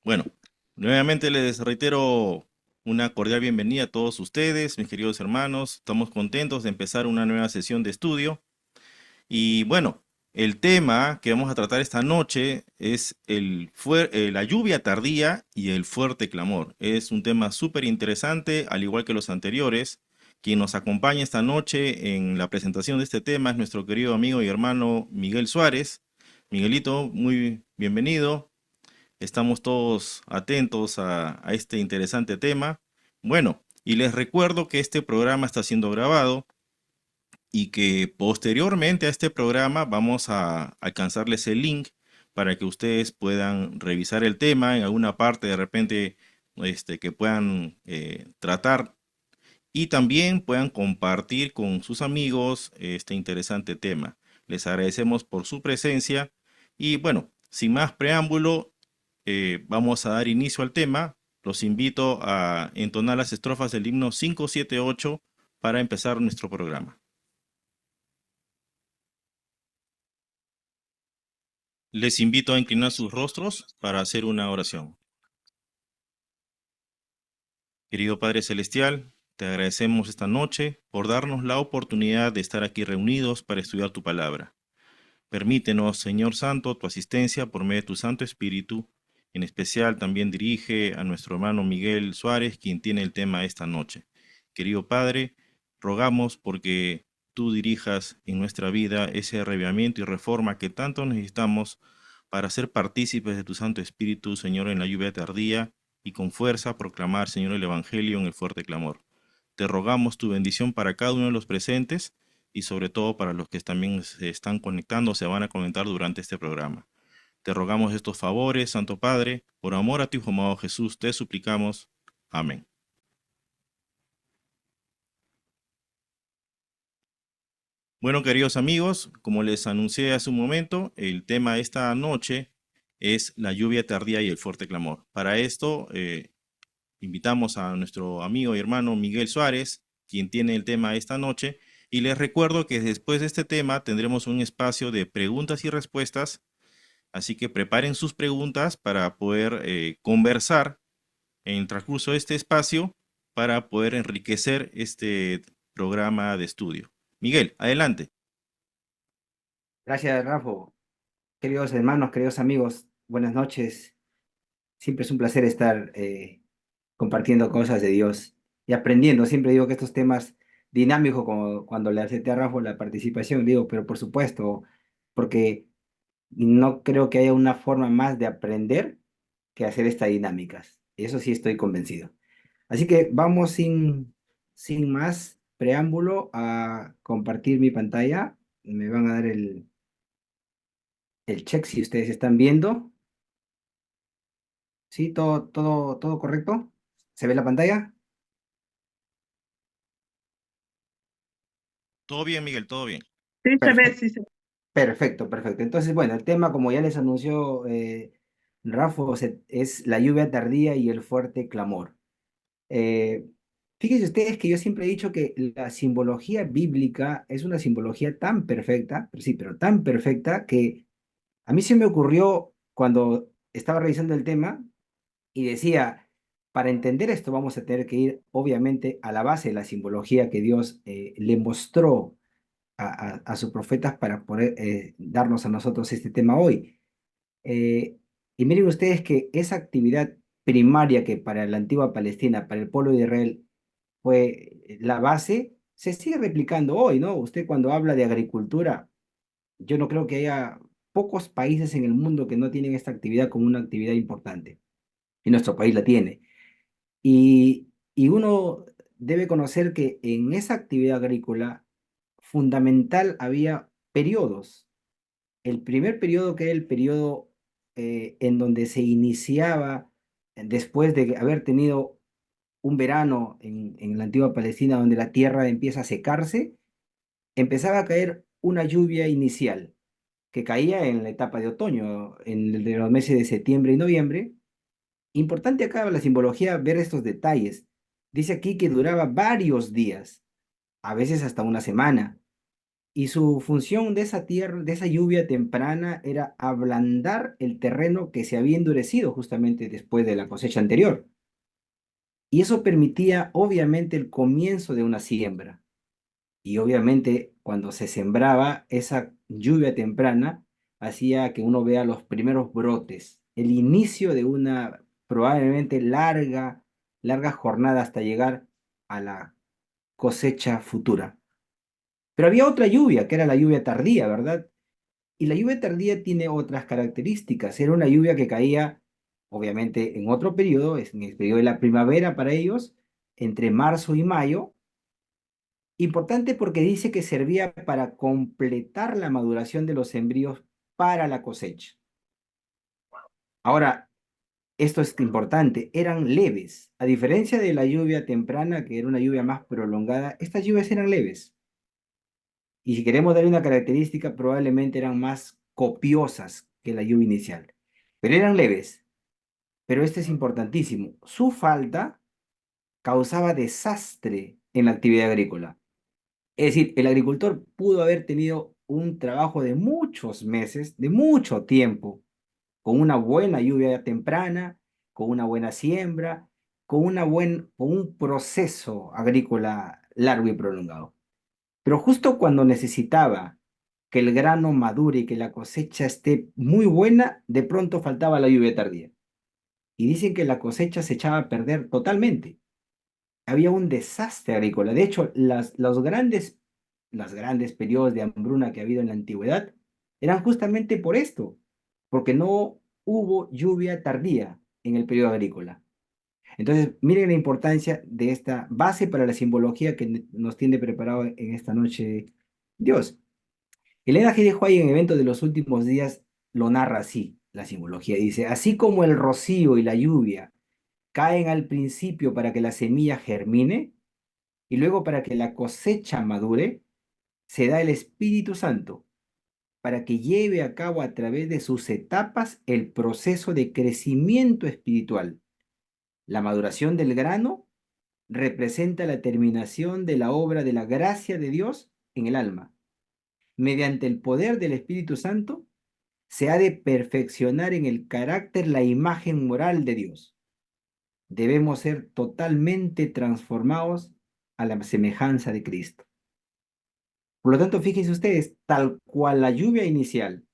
Bueno, nuevamente les reitero una cordial bienvenida a todos ustedes, mis queridos hermanos. Estamos contentos de empezar una nueva sesión de estudio. Y bueno, el tema que vamos a tratar esta noche es la lluvia tardía y el fuerte clamor. Es un tema súper interesante, al igual que los anteriores. Quien nos acompaña esta noche en la presentación de este tema es nuestro querido amigo y hermano Miguel Suárez. Miguelito, muy bienvenido. Estamos todos atentos a este interesante tema. Bueno, y les recuerdo que este programa está siendo grabado y que posteriormente a este programa vamos a alcanzarles el link para que ustedes puedan revisar el tema en alguna parte de repente que puedan tratar y también puedan compartir con sus amigos este interesante tema. Les agradecemos por su presencia y bueno, sin más preámbulo, vamos a dar inicio al tema. Los invito a entonar las estrofas del himno 578 para empezar nuestro programa. Les invito a inclinar sus rostros para hacer una oración. Querido Padre Celestial, te agradecemos esta noche por darnos la oportunidad de estar aquí reunidos para estudiar tu palabra. Permítenos, Señor Santo, tu asistencia por medio de tu Santo Espíritu. En especial también dirige a nuestro hermano Miguel Suárez, quien tiene el tema esta noche. Querido Padre, rogamos porque tú dirijas en nuestra vida ese arrebatamiento y reforma que tanto necesitamos para ser partícipes de tu Santo Espíritu, Señor, en la lluvia tardía y con fuerza proclamar, Señor, el Evangelio en el fuerte clamor. Te rogamos tu bendición para cada uno de los presentes y sobre todo para los que también se están conectando o se van a conectar durante este programa. Te rogamos estos favores, Santo Padre, por amor a tu Hijo amado Jesús, te suplicamos. Amén. Bueno, queridos amigos, como les anuncié hace un momento, el tema de esta noche es la lluvia tardía y el fuerte clamor. Para esto, invitamos a nuestro amigo y hermano Miguel Suárez, quien tiene el tema esta noche, y les recuerdo que después de este tema tendremos un espacio de preguntas y respuestas, así que preparen sus preguntas para poder conversar en el transcurso de este espacio para poder enriquecer este programa de estudio. Miguel, adelante. Gracias, Rafa. Queridos hermanos, queridos amigos, buenas noches. Siempre es un placer estar compartiendo cosas de Dios y aprendiendo. Siempre digo que estos temas dinámicos, como cuando le acepté a Rafa la participación, digo, pero por supuesto, porque no creo que haya una forma más de aprender que hacer estas dinámicas. Eso sí estoy convencido. Así que vamos sin más preámbulo a compartir mi pantalla. Me van a dar el check si ustedes están viendo. ¿Sí? ¿Todo correcto? ¿Se ve la pantalla? Todo bien, Miguel, todo bien. Sí, se ve, Perfecto, sí se ve. perfecto. Entonces, bueno, el tema, como ya les anunció Rafa, es la lluvia tardía y el fuerte clamor. Eh, Fíjense ustedes que yo siempre he dicho que la simbología bíblica es una simbología tan perfecta, pero sí, pero tan perfecta que a mí se me ocurrió cuando estaba revisando el tema y decía, para entender esto vamos a tener que ir obviamente a la base de la simbología que Dios le mostró a sus profetas para poder darnos a nosotros este tema hoy. Eh, y miren ustedes que esa actividad primaria que para la antigua Palestina, para el pueblo de Israel, fue la base, se sigue replicando hoy, ¿no? Usted cuando habla de agricultura, yo no creo que haya pocos países en el mundo que no tienen esta actividad como una actividad importante. Y nuestro país la tiene. Y uno debe conocer que en esa actividad agrícola fundamental había periodos. El primer periodo, que era el periodo en donde se iniciaba después de haber tenido un verano en la antigua Palestina donde la tierra empieza a secarse, empezaba a caer una lluvia inicial que caía en la etapa de otoño, de los meses de septiembre y noviembre. Importante acá la simbología ver estos detalles. Dice aquí que duraba varios días, a veces hasta una semana. Y su función de esa tierra, de esa lluvia temprana, era ablandar el terreno que se había endurecido justamente después de la cosecha anterior. Y eso permitía, obviamente, el comienzo de una siembra. Y obviamente, cuando se sembraba, esa lluvia temprana hacía que uno vea los primeros brotes, el inicio de una probablemente larga jornada hasta llegar a la cosecha futura. Pero había otra lluvia, que era la lluvia tardía, ¿verdad? Y la lluvia tardía tiene otras características. Era una lluvia que caía, obviamente, en otro periodo, es en el periodo de la primavera para ellos, entre marzo y mayo. Importante porque dice que servía para completar la maduración de los embrios para la cosecha. Ahora, esto es importante, eran leves. A diferencia de la lluvia temprana, que era una lluvia más prolongada, estas lluvias eran leves. Y si queremos darle una característica, probablemente eran más copiosas que la lluvia inicial. Pero eran leves. Pero este es importantísimo. Su falta causaba desastre en la actividad agrícola. Es decir, el agricultor pudo haber tenido un trabajo de muchos meses, de mucho tiempo, con una buena lluvia temprana, con una buena siembra, con un proceso agrícola largo y prolongado. Pero justo cuando necesitaba que el grano madure y que la cosecha esté muy buena, de pronto faltaba la lluvia tardía. Y dicen que la cosecha se echaba a perder totalmente. Había un desastre agrícola. De hecho, las grandes periodos de hambruna que ha habido en la antigüedad eran justamente por esto, porque no hubo lluvia tardía en el periodo agrícola. Entonces, miren la importancia de esta base para la simbología que nos tiene preparado en esta noche Dios. Elena G. de White en Eventos de los Últimos Días lo narra así, la simbología. Dice, así como el rocío y la lluvia caen al principio para que la semilla germine y luego para que la cosecha madure, se da el Espíritu Santo para que lleve a cabo a través de sus etapas el proceso de crecimiento espiritual. La maduración del grano representa la terminación de la obra de la gracia de Dios en el alma. Mediante el poder del Espíritu Santo, se ha de perfeccionar en el carácter la imagen moral de Dios. Debemos ser totalmente transformados a la semejanza de Cristo. Por lo tanto, fíjense ustedes, tal cual la lluvia inicial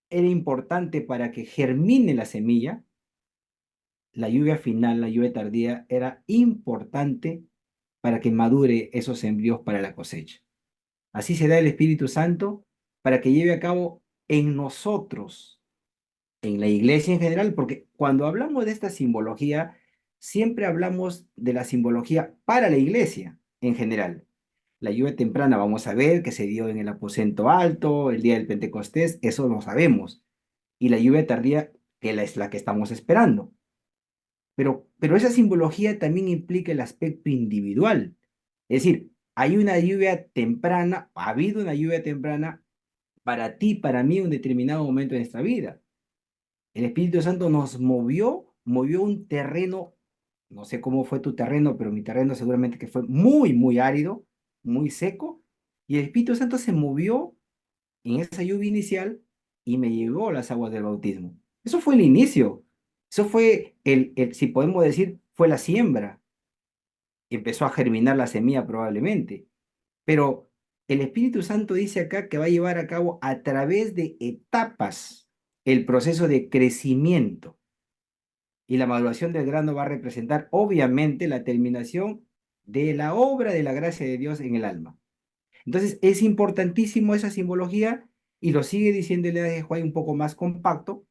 era importante para que germine la semilla, la lluvia final, la lluvia tardía, era importante para que madure esos embrios para la cosecha. Así se da el Espíritu Santo para que lleve a cabo en nosotros, en la iglesia en general, porque cuando hablamos de esta simbología, siempre hablamos de la simbología para la iglesia en general. La lluvia temprana vamos a ver que se dio en el aposento alto, el día del Pentecostés, eso lo sabemos. Y la lluvia tardía, es la que estamos esperando. Pero esa simbología también implica el aspecto individual. Es decir, hay una lluvia temprana, ha habido una lluvia temprana para ti, para mí, en un determinado momento de nuestra vida. El Espíritu Santo nos movió un terreno, no sé cómo fue tu terreno, pero mi terreno seguramente que fue muy árido, muy seco, y el Espíritu Santo se movió en esa lluvia inicial y me llegó las aguas del bautismo. Eso fue el inicio, eso fue si podemos decir, fue la siembra, empezó a germinar la semilla probablemente, pero el Espíritu Santo dice acá que va a llevar a cabo a través de etapas el proceso de crecimiento. Y la maduración del grano va a representar obviamente la terminación de la obra de la gracia de Dios en el alma. Entonces es importantísimo esa simbología y lo sigue diciendo el de Juan un poco más compacto.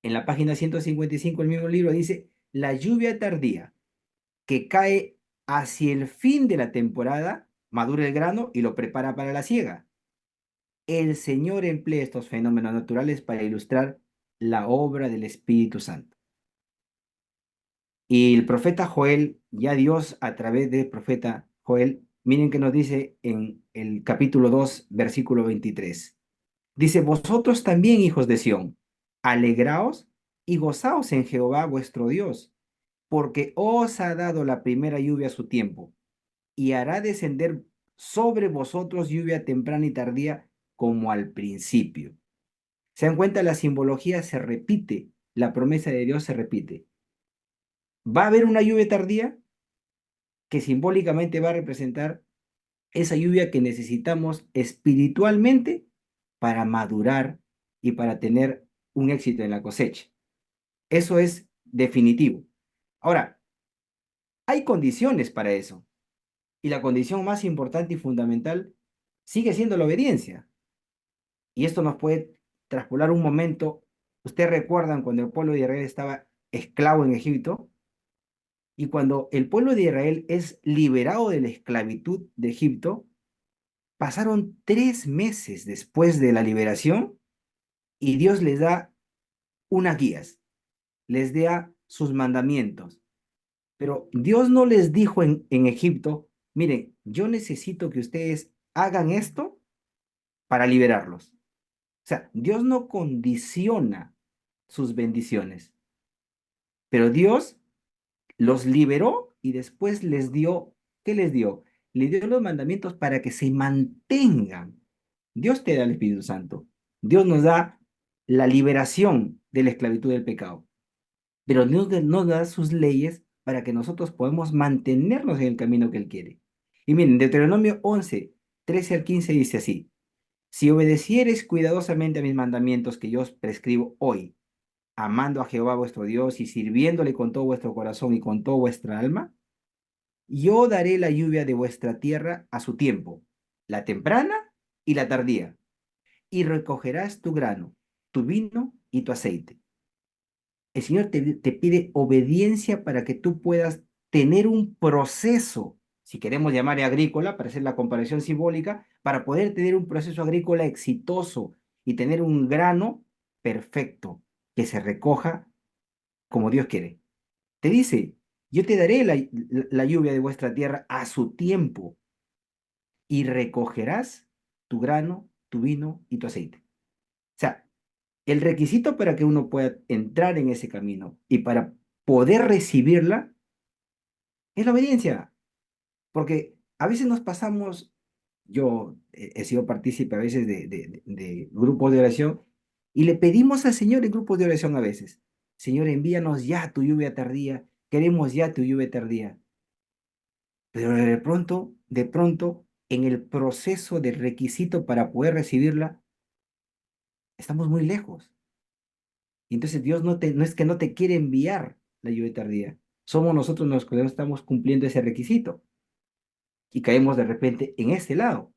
En la página 155 del mismo libro dice, la lluvia tardía que cae hacia el fin de la temporada, madura el grano y lo prepara para la siega. El Señor emplea estos fenómenos naturales para ilustrar la obra del Espíritu Santo. Y el profeta Joel, ya Dios a través del profeta Joel, miren que nos dice en el capítulo 2, versículo 23. Dice, vosotros también, hijos de Sión, alegraos y gozaos en Jehová vuestro Dios, porque os ha dado la primera lluvia a su tiempo, y hará descender sobre vosotros lluvia temprana y tardía como al principio. ¿Se dan cuenta? La simbología se repite, la promesa de Dios se repite. Va a haber una lluvia tardía que simbólicamente va a representar esa lluvia que necesitamos espiritualmente para madurar y para tener un éxito en la cosecha. Eso es definitivo. Ahora, hay condiciones para eso. Y la condición más importante y fundamental sigue siendo la obediencia. Y esto nos puede traspolar un momento. Ustedes recuerdan cuando el pueblo de Israel estaba esclavo en Egipto y cuando el pueblo de Israel es liberado de la esclavitud de Egipto, pasaron 3 meses después de la liberación y Dios les da unas guías, les da sus mandamientos. Pero Dios no les dijo en Egipto, miren, yo necesito que ustedes hagan esto para liberarlos. O sea, Dios no condiciona sus bendiciones, pero Dios los liberó y después les dio, ¿qué les dio? Les dio los mandamientos para que se mantengan. Dios te da el Espíritu Santo. Dios nos da la liberación de la esclavitud del pecado, pero Dios nos da sus leyes para que nosotros podamos mantenernos en el camino que Él quiere. Y miren, Deuteronomio 11, 13 al 15 dice así: si obedeciereis cuidadosamente a mis mandamientos que yo os prescribo hoy, amando a Jehová vuestro Dios y sirviéndole con todo vuestro corazón y con toda vuestra alma, yo daré la lluvia de vuestra tierra a su tiempo, la temprana y la tardía, y recogerás tu grano, tu vino y tu aceite. El Señor te pide obediencia para que tú puedas tener un proceso, si queremos llamar agrícola, para hacer la comparación simbólica, para poder tener un proceso agrícola exitoso y tener un grano perfecto que se recoja como Dios quiere. Te dice, yo te daré la lluvia de vuestra tierra a su tiempo y recogerás tu grano, tu vino y tu aceite. O sea, el requisito para que uno pueda entrar en ese camino y para poder recibirla es la obediencia, porque a veces nos pasamos, yo he sido partícipe a veces de grupos de oración y le pedimos al Señor en grupos de oración a veces, Señor, envíanos ya tu lluvia tardía, queremos ya tu lluvia tardía, pero de pronto, en el proceso del requisito para poder recibirla, estamos muy lejos. Y entonces Dios no es que no te quiere enviar la lluvia tardía, somos nosotros los que no estamos cumpliendo ese requisito y caemos de repente en este lado.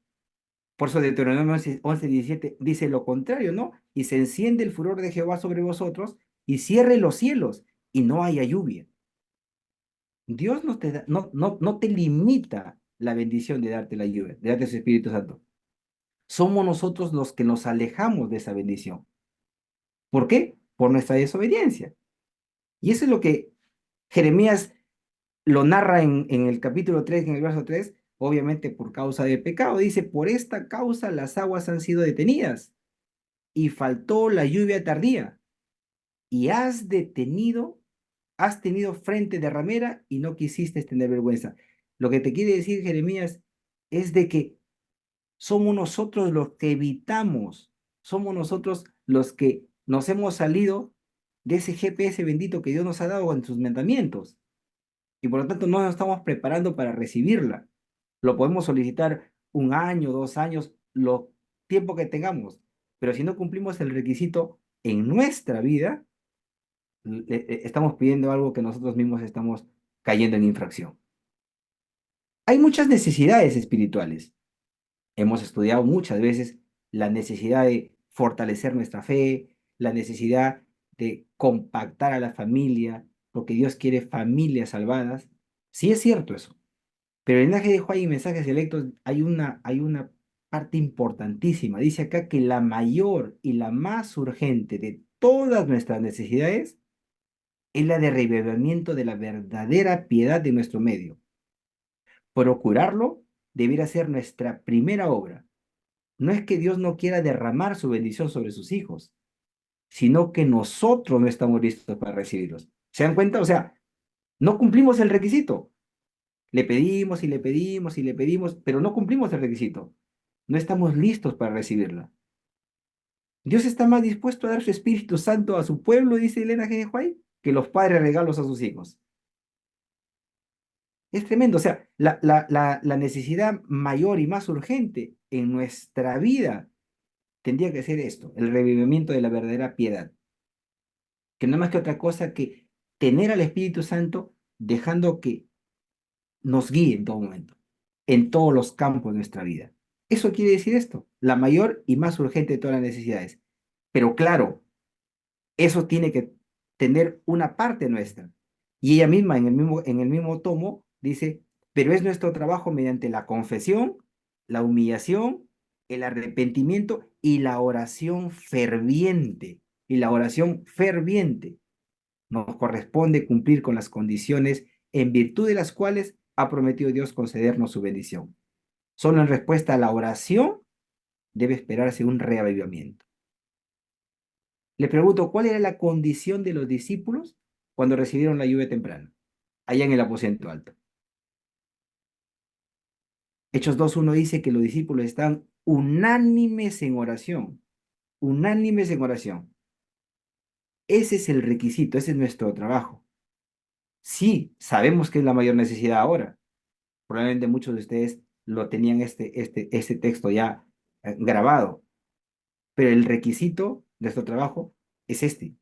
Por eso Deuteronomio 11:17 dice lo contrario, ¿no? Y se enciende el furor de Jehová sobre vosotros y cierre los cielos y no haya lluvia. Dios no te limita la bendición de darte la lluvia, de darte su Espíritu Santo. Somos nosotros los que nos alejamos de esa bendición. ¿Por qué? Por nuestra desobediencia. Y eso es lo que Jeremías lo narra en el capítulo 3, en el verso 3, obviamente por causa del pecado. Dice, por esta causa las aguas han sido detenidas y faltó la lluvia tardía. Y has tenido frente de ramera y no quisiste tener vergüenza. Lo que te quiere decir Jeremías es de que somos nosotros los que evitamos, somos nosotros los que nos hemos salido de ese GPS bendito que Dios nos ha dado en sus mandamientos. Y por lo tanto no nos estamos preparando para recibirla. Lo podemos solicitar 1 año, 2 años, lo tiempo que tengamos. Pero si no cumplimos el requisito en nuestra vida, estamos pidiendo algo que nosotros mismos estamos cayendo en infracción. Hay muchas necesidades espirituales. Hemos estudiado muchas veces la necesidad de fortalecer nuestra fe, la necesidad de compactar a la familia, porque Dios quiere familias salvadas. Sí es cierto eso, pero en el mensaje de Juan y mensajes selectos hay una parte importantísima. Dice acá que la mayor y la más urgente de todas nuestras necesidades es la de revivimiento de la verdadera piedad de nuestro medio. Procurarlo debiera ser nuestra primera obra. No es que Dios no quiera derramar su bendición sobre sus hijos, sino que nosotros no estamos listos para recibirlos. ¿Se dan cuenta? O sea, no cumplimos el requisito. Le pedimos y le pedimos y le pedimos, pero no cumplimos el requisito. No estamos listos para recibirla. Dios está más dispuesto a dar su Espíritu Santo a su pueblo, dice Elena G. de White, que los padres regalos a sus hijos. Es tremendo, o sea, la necesidad mayor y más urgente en nuestra vida tendría que ser esto, el revivimiento de la verdadera piedad, que no es más que otra cosa que tener al Espíritu Santo dejando que nos guíe en todo momento, en todos los campos de nuestra vida. Eso quiere decir esto, la mayor y más urgente de todas las necesidades. Pero claro, eso tiene que tener una parte nuestra. Y ella misma en el mismo tomo dice, pero es nuestro trabajo mediante la confesión, la humillación, el arrepentimiento y la oración ferviente. Y la oración ferviente nos corresponde cumplir con las condiciones en virtud de las cuales ha prometido Dios concedernos su bendición. Solo en respuesta a la oración debe esperarse un reavivamiento. Le pregunto, ¿cuál era la condición de los discípulos cuando recibieron la lluvia temprana, allá en el aposento alto? Hechos 2:1 dice que los discípulos están unánimes en oración, unánimes en oración. Ese es el requisito, ese es nuestro trabajo. Sí, sabemos que es la mayor necesidad ahora. Probablemente muchos de ustedes lo tenían este texto ya grabado, pero el requisito de nuestro trabajo es este.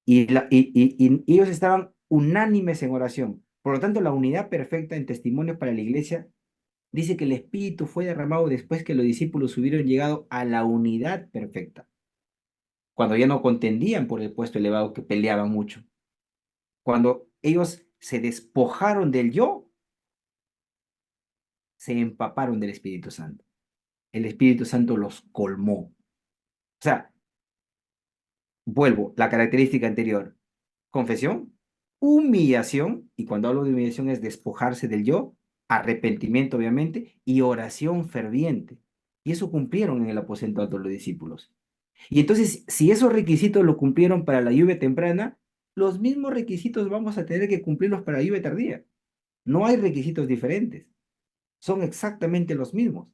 Y ellos estaban unánimes en oración. Por lo tanto, la unidad perfecta en testimonio para la iglesia dice que el Espíritu fue derramado después que los discípulos hubieron llegado a la unidad perfecta, cuando ya no contendían por el puesto elevado que peleaban mucho, cuando ellos se despojaron del yo, se empaparon del Espíritu Santo. El Espíritu Santo los colmó. O sea, vuelvo, la característica anterior, confesión, humillación, y cuando hablo de humillación es despojarse del yo, arrepentimiento obviamente, y oración ferviente. Y eso cumplieron en el aposento alto los discípulos. Y entonces, si esos requisitos lo cumplieron para la lluvia temprana, los mismos requisitos vamos a tener que cumplirlos para la lluvia tardía. No hay requisitos diferentes, son exactamente los mismos.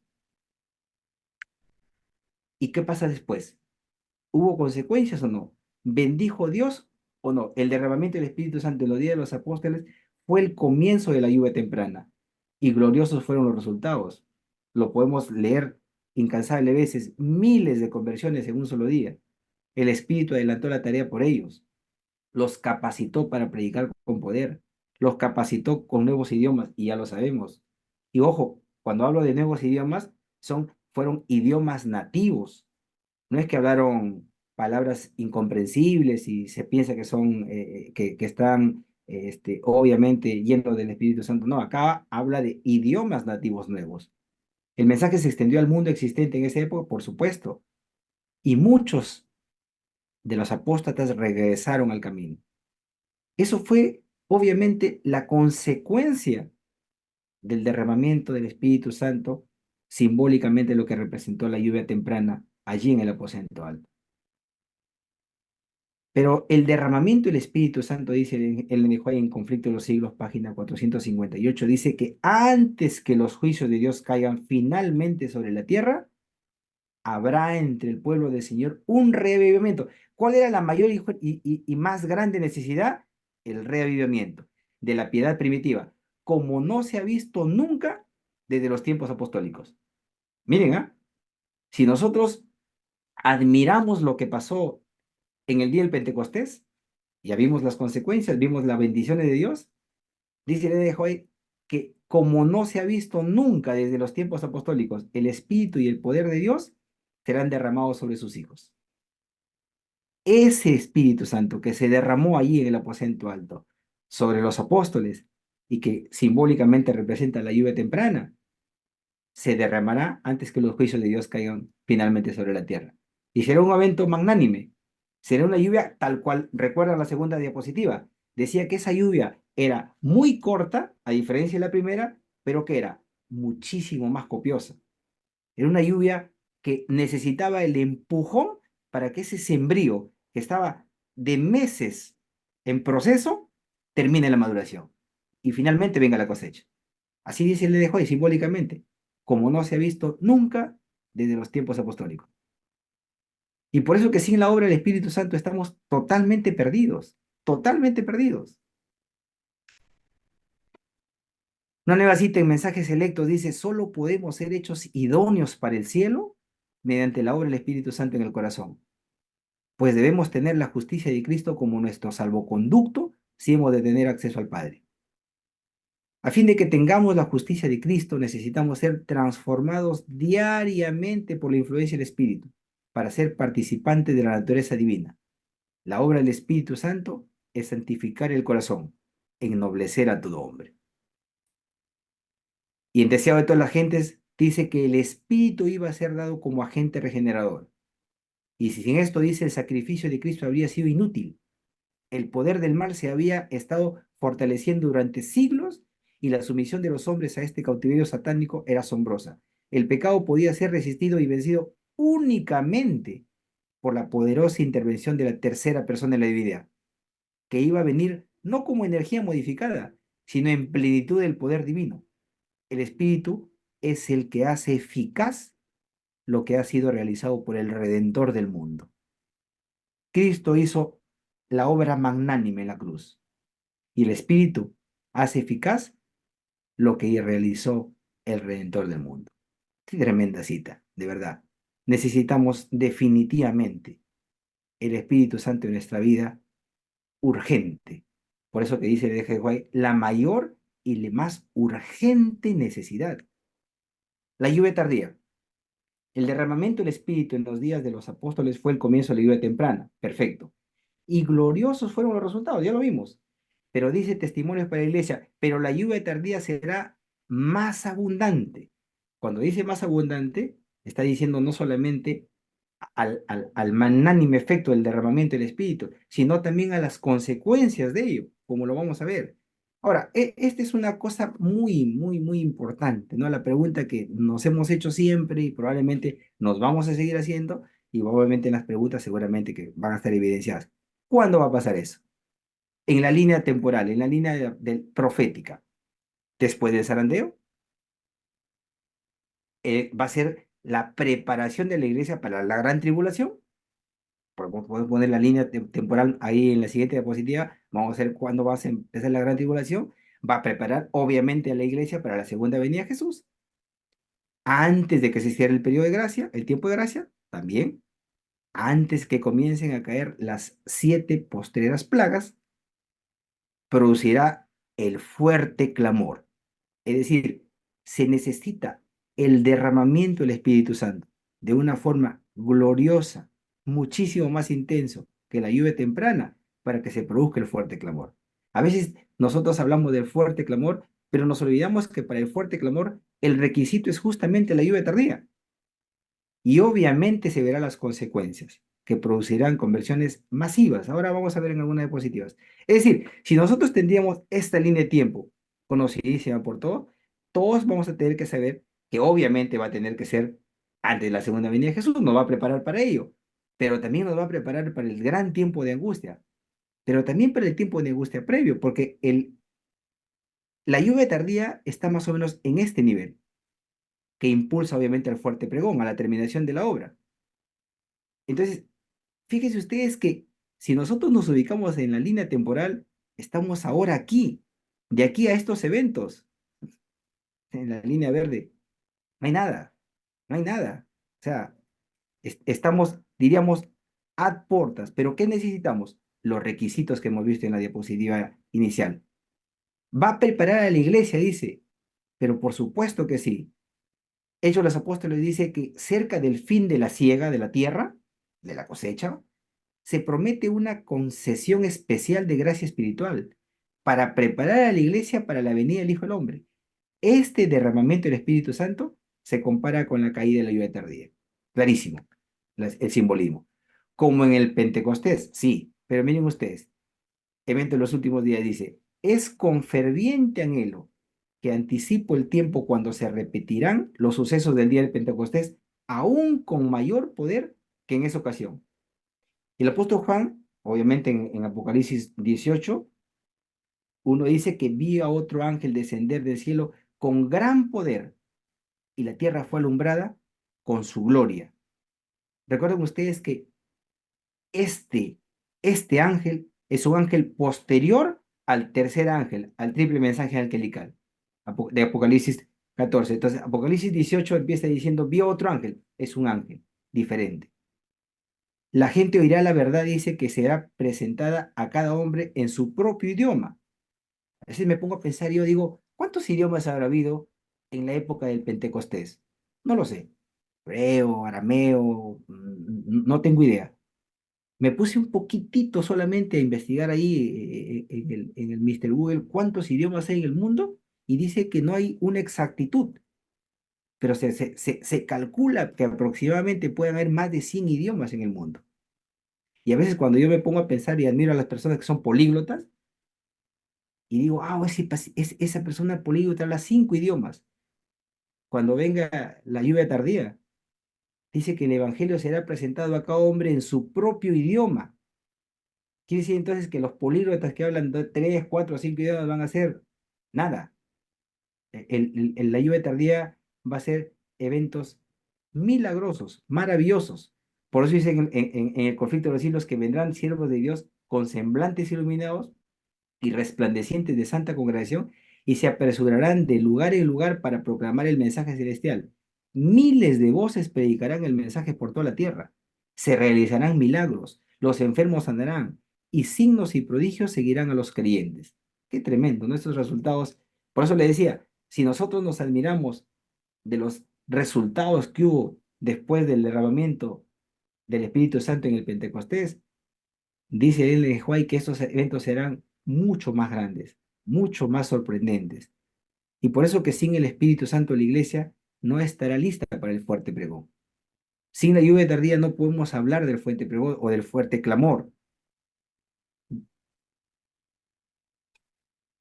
¿Y qué pasa después? ¿Hubo consecuencias o no? ¿Bendijo Dios o no? El derramamiento del Espíritu Santo en los días de los apóstoles fue el comienzo de la lluvia temprana y gloriosos fueron los resultados. Lo podemos leer incansables veces, miles de conversiones en un solo día. El Espíritu adelantó la tarea por ellos, los capacitó para predicar con poder, los capacitó con nuevos idiomas y ya lo sabemos. Y ojo, cuando hablo de nuevos idiomas, fueron idiomas nativos, no es que hablaron palabras incomprensibles y se piensa que son, que están obviamente llenos del Espíritu Santo. No, acá habla de idiomas nativos nuevos. El mensaje se extendió al mundo existente en esa época, por supuesto, y muchos de los apóstatas regresaron al camino. Eso fue obviamente la consecuencia del derramamiento del Espíritu Santo, simbólicamente lo que representó la lluvia temprana allí en el aposento alto. Pero el derramamiento del Espíritu Santo, dice el lenguaje en Conflicto de los Siglos, página 458, dice que antes que los juicios de Dios caigan finalmente sobre la tierra, habrá entre el pueblo del Señor un reavivamiento. ¿Cuál era la mayor y más grande necesidad? El reavivamiento de la piedad primitiva, como no se ha visto nunca desde los tiempos apostólicos. Miren, ¿ah? Si nosotros admiramos lo que pasó en el día del Pentecostés, ya vimos las consecuencias, vimos las bendiciones de Dios. Dice el de hoy que como no se ha visto nunca desde los tiempos apostólicos, el Espíritu y el poder de Dios serán derramados sobre sus hijos. Ese Espíritu Santo que se derramó allí en el aposento alto sobre los apóstoles y que simbólicamente representa la lluvia temprana, se derramará antes que los juicios de Dios caigan finalmente sobre la tierra. Y será un evento magnánime. Será una lluvia tal cual, recuerda la segunda diapositiva. Decía que esa lluvia era muy corta, a diferencia de la primera, pero que era muchísimo más copiosa. Era una lluvia que necesitaba el empujón para que ese sembrío, que estaba de meses en proceso, termine la maduración. y finalmente venga la cosecha. Así dice el de hoy, simbólicamente, como no se ha visto nunca desde los tiempos apostólicos. Y por eso que sin la obra del Espíritu Santo estamos totalmente perdidos, totalmente perdidos. Una nueva cita en Mensajes Selectos dice, solo podemos ser hechos idóneos para el cielo mediante la obra del Espíritu Santo en el corazón, pues debemos tener la justicia de Cristo como nuestro salvoconducto si hemos de tener acceso al Padre. A fin de que tengamos la justicia de Cristo, necesitamos ser transformados diariamente por la influencia del Espíritu para ser participantes de la naturaleza divina. La obra del Espíritu Santo es santificar el corazón, ennoblecer a todo hombre. Y en Deseado de todas las gentes dice que el Espíritu iba a ser dado como agente regenerador. Y si sin esto dice el sacrificio de Cristo habría sido inútil, el poder del mal se había estado fortaleciendo durante siglos y la sumisión de los hombres a este cautiverio satánico era asombrosa. El pecado podía ser resistido y vencido únicamente por la poderosa intervención de la tercera persona de la divinidad, que iba a venir no como energía modificada, sino en plenitud del poder divino. El Espíritu es el que hace eficaz lo que ha sido realizado por el Redentor del mundo. Cristo hizo la obra magnánime en la cruz y el Espíritu hace eficaz lo que realizó el Redentor del mundo. Qué tremenda cita, de verdad. Necesitamos definitivamente el Espíritu Santo en nuestra vida urgente. Por eso que dice el eje de White, la mayor y la más urgente necesidad. La lluvia tardía. El derramamiento del Espíritu en los días de los apóstoles fue el comienzo de la lluvia temprana. Perfecto. Y gloriosos fueron los resultados, ya lo vimos. Pero dice testimonios para la iglesia, pero la lluvia tardía será más abundante. Cuando dice más abundante, está diciendo no solamente al magnánime efecto del derramamiento del Espíritu, sino también a las consecuencias de ello, como lo vamos a ver. Ahora, esta es una cosa muy, muy, muy importante, ¿no? La pregunta que nos hemos hecho siempre y probablemente nos vamos a seguir haciendo, y obviamente en las preguntas seguramente que van a estar evidenciadas. ¿Cuándo va a pasar eso? En la línea temporal, en la línea profética. Después del zarandeo, va a ser la preparación de la iglesia para la gran tribulación. Podemos poner la línea temporal ahí en la siguiente diapositiva. Vamos a ver cuándo va a empezar la gran tribulación. Va a preparar, obviamente, a la iglesia para la segunda venida de Jesús. Antes de que se cierre el periodo de gracia, el tiempo de gracia, también. Antes que comiencen a caer las 7 postreras plagas, producirá el fuerte clamor. Es decir, se necesita el derramamiento del Espíritu Santo de una forma gloriosa, muchísimo más intenso que la lluvia temprana para que se produzca el fuerte clamor. A veces nosotros hablamos del fuerte clamor, pero nos olvidamos que para el fuerte clamor el requisito es justamente la lluvia tardía. Y obviamente se verán las consecuencias que producirán conversiones masivas. Ahora vamos a ver en algunas diapositivas. Es decir, si nosotros tendríamos esta línea de tiempo conocidísima por todo, todos vamos a tener que saber que obviamente va a tener que ser antes de la segunda venida de Jesús, nos va a preparar para ello, pero también nos va a preparar para el gran tiempo de angustia, pero también para el tiempo de angustia previo, porque la lluvia tardía está más o menos en este nivel, que impulsa obviamente al fuerte pregón, a la terminación de la obra. Entonces, fíjense ustedes que si nosotros nos ubicamos en la línea temporal, estamos ahora aquí, de aquí a estos eventos, en la línea verde, no hay nada, no hay nada. O sea, estamos, diríamos, ad portas, pero ¿qué necesitamos? Los requisitos que hemos visto en la diapositiva inicial. Va a preparar a la iglesia, dice, pero por supuesto que sí. Hechos de los Apóstoles dice que cerca del fin de la siega de la tierra, de la cosecha, se promete una concesión especial de gracia espiritual para preparar a la iglesia para la venida del Hijo del Hombre. Este derramamiento del Espíritu Santo se compara con la caída de la lluvia tardía. Clarísimo, el simbolismo. Como en el Pentecostés, sí, pero miren ustedes, evento de los últimos días dice, es con ferviente anhelo que anticipo el tiempo cuando se repetirán los sucesos del día del Pentecostés, aún con mayor poder que en esa ocasión. Y el apóstol Juan, obviamente en Apocalipsis 18, uno dice que vi a otro ángel descender del cielo con gran poder y la tierra fue alumbrada con su gloria. Recuerden ustedes que este, este ángel es un ángel posterior al tercer ángel, al triple mensaje angelical de Apocalipsis 14. Entonces, Apocalipsis 18 empieza diciendo, vio otro ángel, es un ángel diferente. La gente oirá la verdad, dice que será presentada a cada hombre en su propio idioma. A veces me pongo a pensar y yo digo, ¿cuántos idiomas habrá habido en la época del Pentecostés? No lo sé. Hebreo, arameo, no tengo idea. Me puse un poquitito solamente a investigar ahí en el Mr. Google cuántos idiomas hay en el mundo y dice que no hay una exactitud, pero se calcula que aproximadamente pueden haber más de 100 idiomas en el mundo. Y a veces cuando yo me pongo a pensar y admiro a las personas que son políglotas y digo, ah, esa persona políglota habla 5 idiomas. Cuando venga la lluvia tardía, dice que el Evangelio será presentado a cada hombre en su propio idioma. Quiere decir entonces que los políglotas que hablan de 3, 4, 5 idiomas van a hacer nada. La lluvia tardía va a ser eventos milagrosos, maravillosos. Por eso dicen en el conflicto de los siglos que vendrán siervos de Dios con semblantes iluminados y resplandecientes de santa congregación y se apresurarán de lugar en lugar para proclamar el mensaje celestial. Miles de voces predicarán el mensaje por toda la tierra. Se realizarán milagros, los enfermos sanarán y signos y prodigios seguirán a los creyentes. Qué tremendo, nuestros resultados. Por eso le decía, si nosotros nos admiramos de los resultados que hubo después del derramamiento del Espíritu Santo en el Pentecostés, dice Ellen White que estos eventos serán mucho más grandes, mucho más sorprendentes. Y por eso que sin el Espíritu Santo la iglesia no estará lista para el fuerte pregón. Sin la lluvia tardía no podemos hablar del fuerte pregón o del fuerte clamor.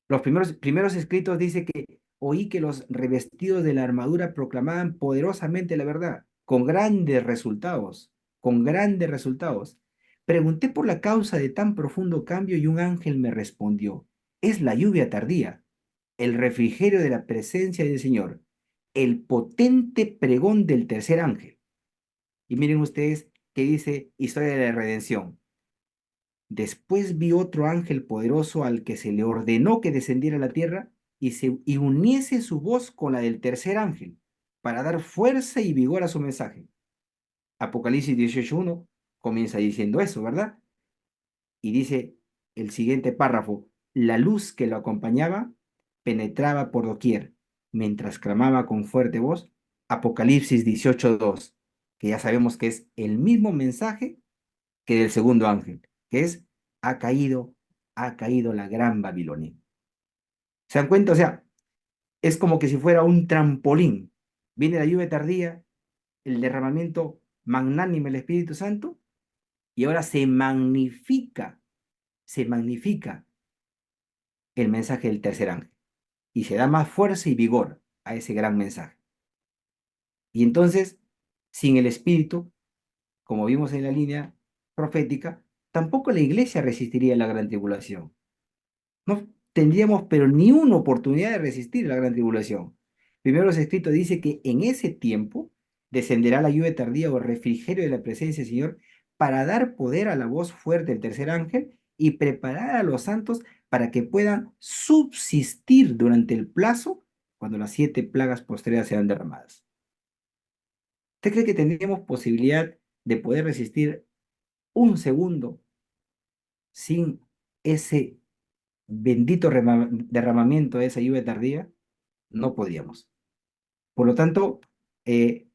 Los primeros escritos dice que oí que los revestidos de la armadura proclamaban poderosamente la verdad, con grandes resultados, con grandes resultados. Pregunté por la causa de tan profundo cambio y un ángel me respondió, es la lluvia tardía, el refrigerio de la presencia del Señor, el potente pregón del tercer ángel. Y miren ustedes qué dice Historia de la Redención. Después vi otro ángel poderoso al que se le ordenó que descendiera a la tierra y uniese su voz con la del tercer ángel para dar fuerza y vigor a su mensaje. Apocalipsis 18:1 comienza diciendo eso, ¿verdad? Y dice el siguiente párrafo, la luz que lo acompañaba penetraba por doquier, mientras clamaba con fuerte voz, Apocalipsis 18:2, que ya sabemos que es el mismo mensaje que del segundo ángel, que es, ha caído, ha caído la gran Babilonia. ¿Se dan cuenta? O sea, es como que si fuera un trampolín. Viene la lluvia tardía, el derramamiento magnánime del Espíritu Santo, y ahora se magnifica el mensaje del tercer ángel, y se da más fuerza y vigor a ese gran mensaje. Y entonces, sin el Espíritu, como vimos en la línea profética, tampoco la iglesia resistiría la gran tribulación. No tendríamos pero ni una oportunidad de resistir la gran tribulación. Primero los escritos dice que en ese tiempo descenderá la lluvia tardía o refrigerio de la presencia del Señor para dar poder a la voz fuerte del tercer ángel y preparar a los santos para que puedan subsistir durante el plazo cuando las 7 plagas postreras sean derramadas. ¿Usted cree que tendríamos posibilidad de poder resistir un segundo sin ese bendito derramamiento de esa lluvia tardía? No podíamos. Por lo tanto, eh,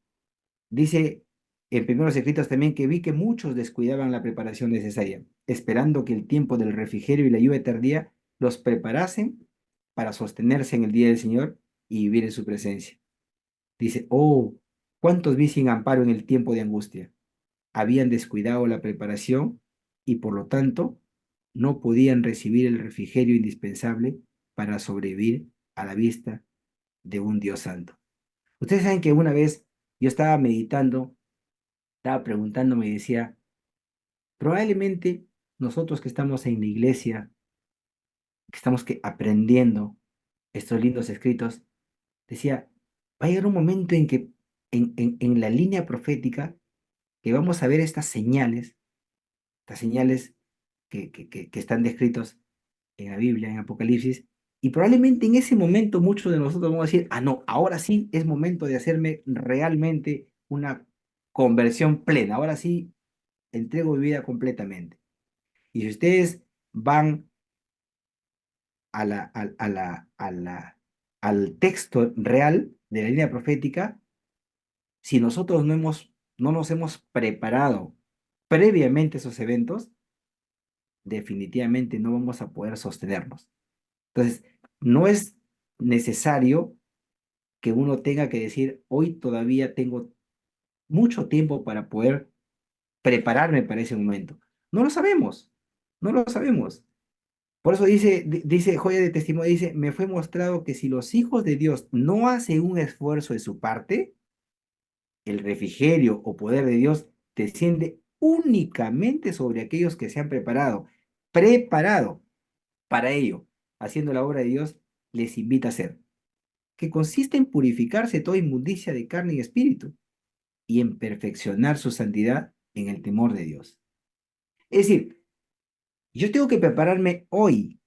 dice en primeros escritos también que vi que muchos descuidaban la preparación necesaria, esperando que el tiempo del refrigerio y la lluvia tardía los preparasen para sostenerse en el día del Señor y vivir en su presencia. Dice, oh, ¿cuántos vi sin amparo en el tiempo de angustia? Habían descuidado la preparación y por lo tanto no podían recibir el refrigerio indispensable para sobrevivir a la vista de un Dios santo. Ustedes saben que una vez yo estaba meditando, estaba preguntándome y decía, probablemente nosotros que estamos en la iglesia que estamos aprendiendo estos lindos escritos, decía, va a llegar un momento en que en la línea profética, que vamos a ver estas señales que están descritos en la Biblia, en Apocalipsis, y probablemente en ese momento muchos de nosotros vamos a decir, ah, no, ahora sí es momento de hacerme realmente una conversión plena, ahora sí entrego mi vida completamente. Y si ustedes van a al texto real de la línea profética, si nosotros no nos hemos preparado previamente a esos eventos, definitivamente no vamos a poder sostenernos. Entonces, no es necesario que uno tenga que decir, hoy todavía tengo mucho tiempo para poder prepararme para ese momento. No lo sabemos, no lo sabemos. Por eso dice Joya de Testimonio, dice, me fue mostrado que si los hijos de Dios no hacen un esfuerzo de su parte, el refrigerio o poder de Dios desciende únicamente sobre aquellos que se han preparado para ello, haciendo la obra de Dios, les invita a hacer, que consiste en purificarse toda inmundicia de carne y espíritu, y en perfeccionar su santidad en el temor de Dios. Es decir, yo tengo que prepararme hoy.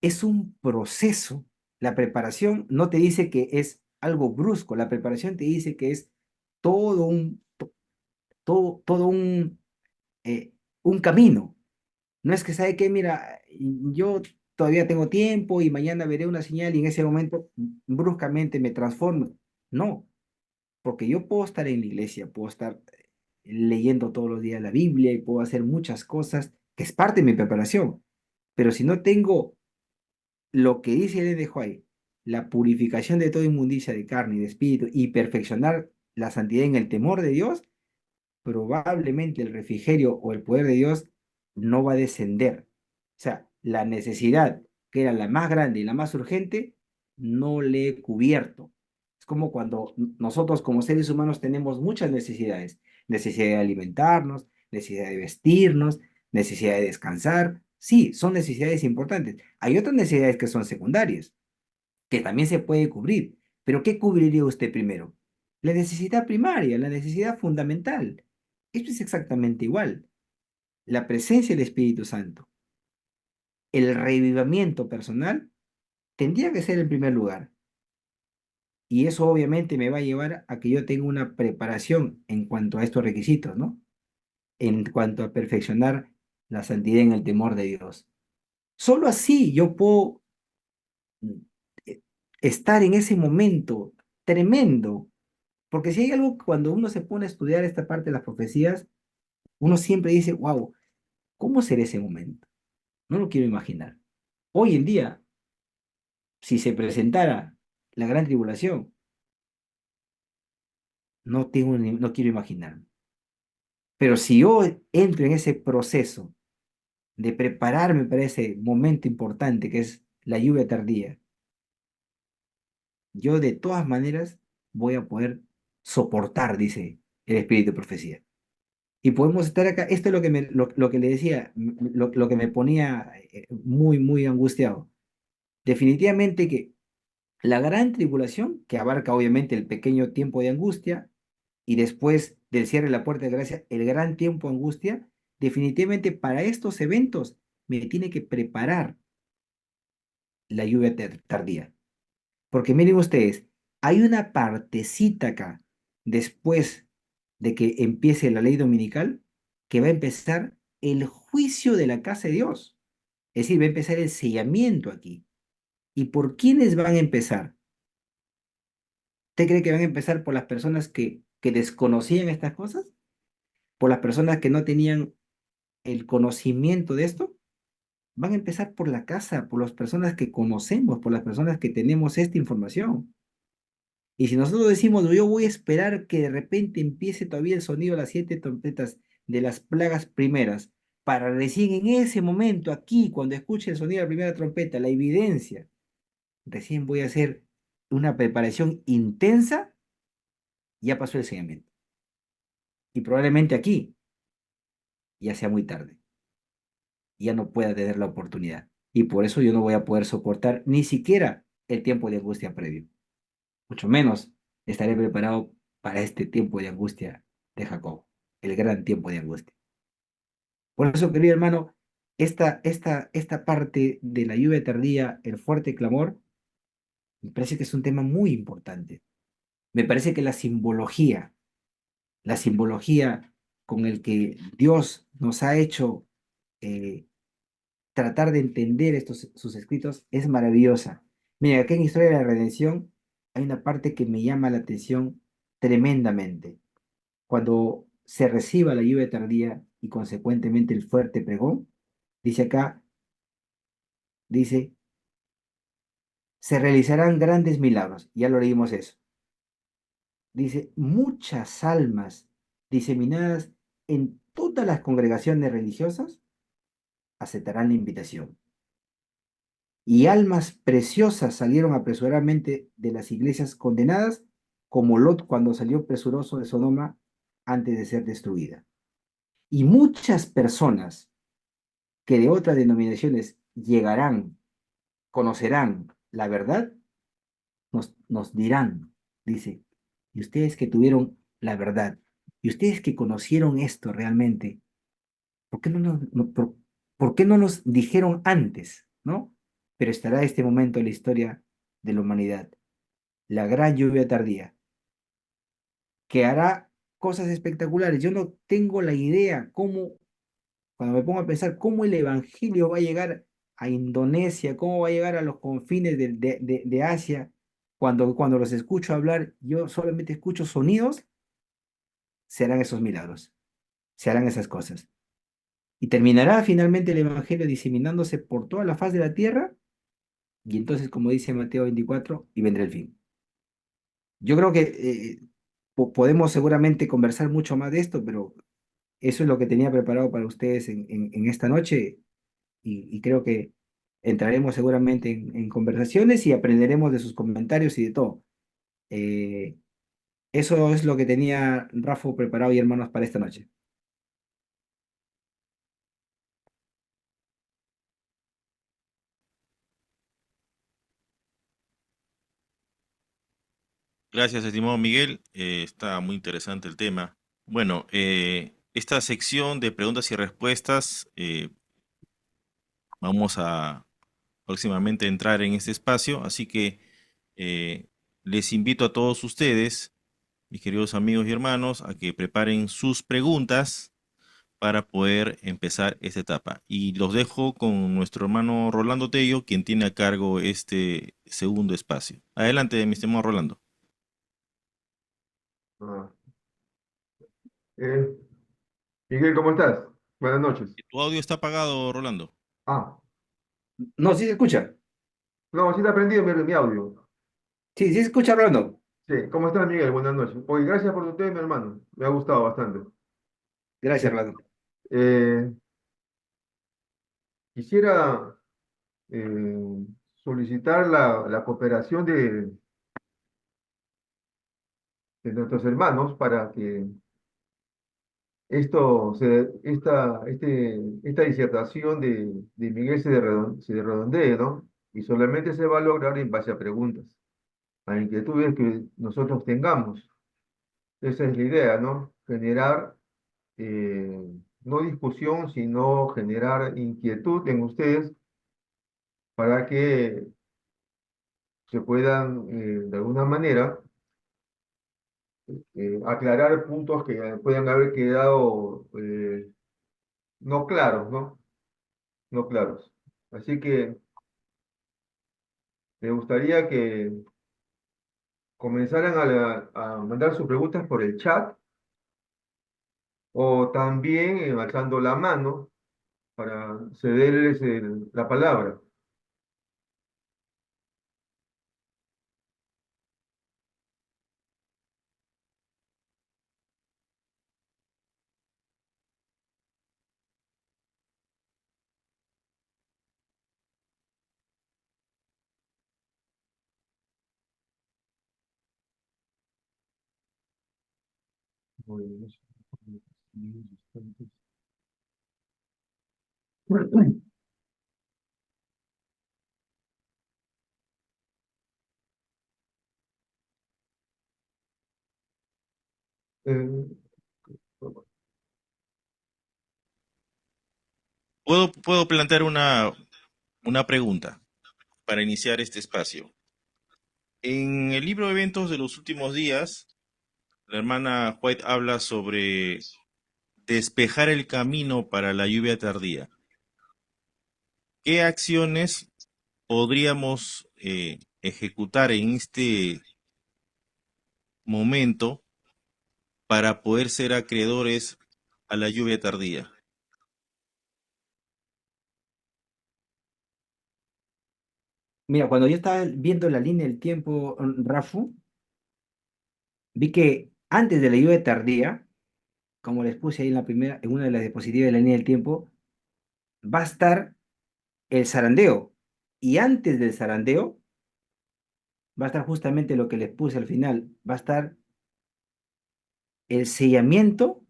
Es un proceso. La preparación no te dice que es algo brusco, la preparación te dice que es todo todo un camino. No es que sabe que, mira, yo todavía tengo tiempo y mañana veré una señal y en ese momento bruscamente me transformo. No, porque yo puedo estar en la iglesia, puedo estar leyendo todos los días la Biblia y puedo hacer muchas cosas que es parte de mi preparación. Pero si no tengo lo que dice el de White, la purificación de toda inmundicia de carne y de espíritu y perfeccionar la santidad en el temor de Dios, probablemente el refrigerio o el poder de Dios no va a descender. O sea, la necesidad, que era la más grande y la más urgente, no le he cubierto. Es como cuando nosotros como seres humanos tenemos muchas necesidades. Necesidad de alimentarnos, necesidad de vestirnos, necesidad de descansar. Sí, son necesidades importantes. Hay otras necesidades que son secundarias, que también se puede cubrir. Pero ¿qué cubriría usted primero? La necesidad primaria, la necesidad fundamental. Esto es exactamente igual. La presencia del Espíritu Santo, el revivimiento personal, tendría que ser el primer lugar. Y eso obviamente me va a llevar a que yo tenga una preparación en cuanto a estos requisitos, ¿no? En cuanto a perfeccionar la santidad en el temor de Dios. Solo así yo puedo mm, eh, estar en ese momento tremendo. Porque si hay algo, cuando uno se pone a estudiar esta parte de las profecías, uno siempre dice, wow, ¿cómo será ese momento? No lo quiero imaginar. Hoy en día, si se presentara la gran tribulación, no quiero imaginar. Pero si yo entro en ese proceso de prepararme para ese momento importante que es la lluvia tardía, yo de todas maneras voy a poder soportar, dice el espíritu de profecía. Y podemos estar acá, esto es lo que le decía, lo que me ponía muy angustiado. Definitivamente que la gran tribulación, que abarca obviamente el pequeño tiempo de angustia, y después del cierre de la puerta de gracia, el gran tiempo de angustia, definitivamente para estos eventos me tiene que preparar la lluvia tardía. Porque miren ustedes, hay una partecita acá, después de que empiece la ley dominical, que va a empezar el juicio de la casa de Dios. Es decir, va a empezar el sellamiento aquí. ¿Y por quiénes van a empezar? ¿Usted cree que van a empezar por las personas que desconocían estas cosas? ¿Por las personas que no tenían el conocimiento de esto? Van a empezar por la casa, por las personas que conocemos, por las personas que tenemos esta información. Y si nosotros decimos, yo voy a esperar que de repente empiece todavía el sonido de las 7 trompetas de las plagas primeras, para recién en ese momento, aquí, cuando escuche el sonido de la primera trompeta, la evidencia, recién voy a hacer una preparación intensa, ya pasó el seguimiento. Y probablemente aquí ya sea muy tarde, ya no pueda tener la oportunidad. y por eso yo no voy a poder soportar ni siquiera el tiempo de angustia previo, mucho menos estaré preparado para este tiempo de angustia de Jacob, el gran tiempo de angustia. Por eso, querido hermano, esta parte de la lluvia tardía, el fuerte clamor, me parece que es un tema muy importante. Me parece que la simbología con el que Dios nos ha hecho eh, tratar de entender sus escritos es maravillosa. Mira, aquí en Historia de la Redención hay una parte que me llama la atención tremendamente. Cuando se reciba la lluvia tardía y consecuentemente el fuerte pregón, dice acá, dice, se realizarán grandes milagros. Ya lo leímos eso. Dice, muchas almas diseminadas en todas las congregaciones religiosas aceptarán la invitación. Y almas preciosas salieron apresuradamente de las iglesias condenadas, como Lot cuando salió presuroso de Sodoma antes de ser destruida. Y muchas personas que de otras denominaciones llegarán, conocerán la verdad, nos dirán, dice, y ustedes que tuvieron la verdad, y ustedes que conocieron esto realmente, ¿por qué por qué no nos dijeron antes, ¿no? Pero estará este momento en la historia de la humanidad, la gran lluvia tardía, que hará cosas espectaculares. Yo no tengo la idea cómo, cuando me pongo a pensar cómo el Evangelio va a llegar a Indonesia, cómo va a llegar a los confines de Asia, cuando los escucho hablar, yo solamente escucho sonidos, se harán esos milagros, se harán esas cosas. Y terminará finalmente el Evangelio diseminándose por toda la faz de la tierra, y entonces, como dice Mateo 24, y vendrá el fin. Yo creo que podemos seguramente conversar mucho más de esto, pero eso es lo que tenía preparado para ustedes en esta noche, y creo que entraremos seguramente en conversaciones y aprenderemos de sus comentarios y de todo. Eh, Eso es lo que tenía Rafa preparado y hermanos para esta noche. Gracias, estimado Miguel. Está muy interesante el tema. Bueno, esta sección de preguntas y respuestas, vamos a próximamente entrar en este espacio, así que les invito a todos ustedes, mis queridos amigos y hermanos, a que preparen sus preguntas para poder empezar esta etapa. Y los dejo con nuestro hermano Rolando Tello, quien tiene a cargo este segundo espacio. Adelante, mi estimado Rolando. Ah, eh, Miguel, ¿cómo estás? Buenas noches. Tu audio está apagado, Rolando. Ah, No, sí se escucha. no, sí te ha prendido mi audio. Sí, sí se escucha hablando. Sí, ¿cómo estás, Miguel? Buenas noches. Oye, gracias por tu tema, hermano. Me ha gustado bastante. Gracias, Eh, Orlando. eh, Quisiera eh, solicitar la cooperación de nuestros hermanos para que esta disertación de Miguel se redondee, ¿no? Y solamente se va a lograr en base a preguntas, a inquietudes que nosotros tengamos. Esa es la idea, ¿no? Generar no discusión, sino generar inquietud en ustedes para que se puedan, de alguna manera, aclarar puntos que puedan haber quedado no claros, ¿no? No claros. Así que me gustaría que comenzaran a mandar sus preguntas por el chat o también alzando la mano para cederles la palabra. Eh, Puedo plantear una pregunta para iniciar este espacio. En el libro de eventos de los últimos días, la hermana White habla sobre despejar el camino para la lluvia tardía. ¿Qué acciones podríamos ejecutar en este momento para poder ser acreedores a la lluvia tardía? Mira, cuando yo estaba viendo la línea del tiempo, Rafu, vi que antes de la lluvia tardía, como les puse ahí en la primera, en una de las diapositivas de la línea del tiempo, va a estar el zarandeo. Y antes del zarandeo va a estar justamente lo que les puse al final, va a estar el sellamiento.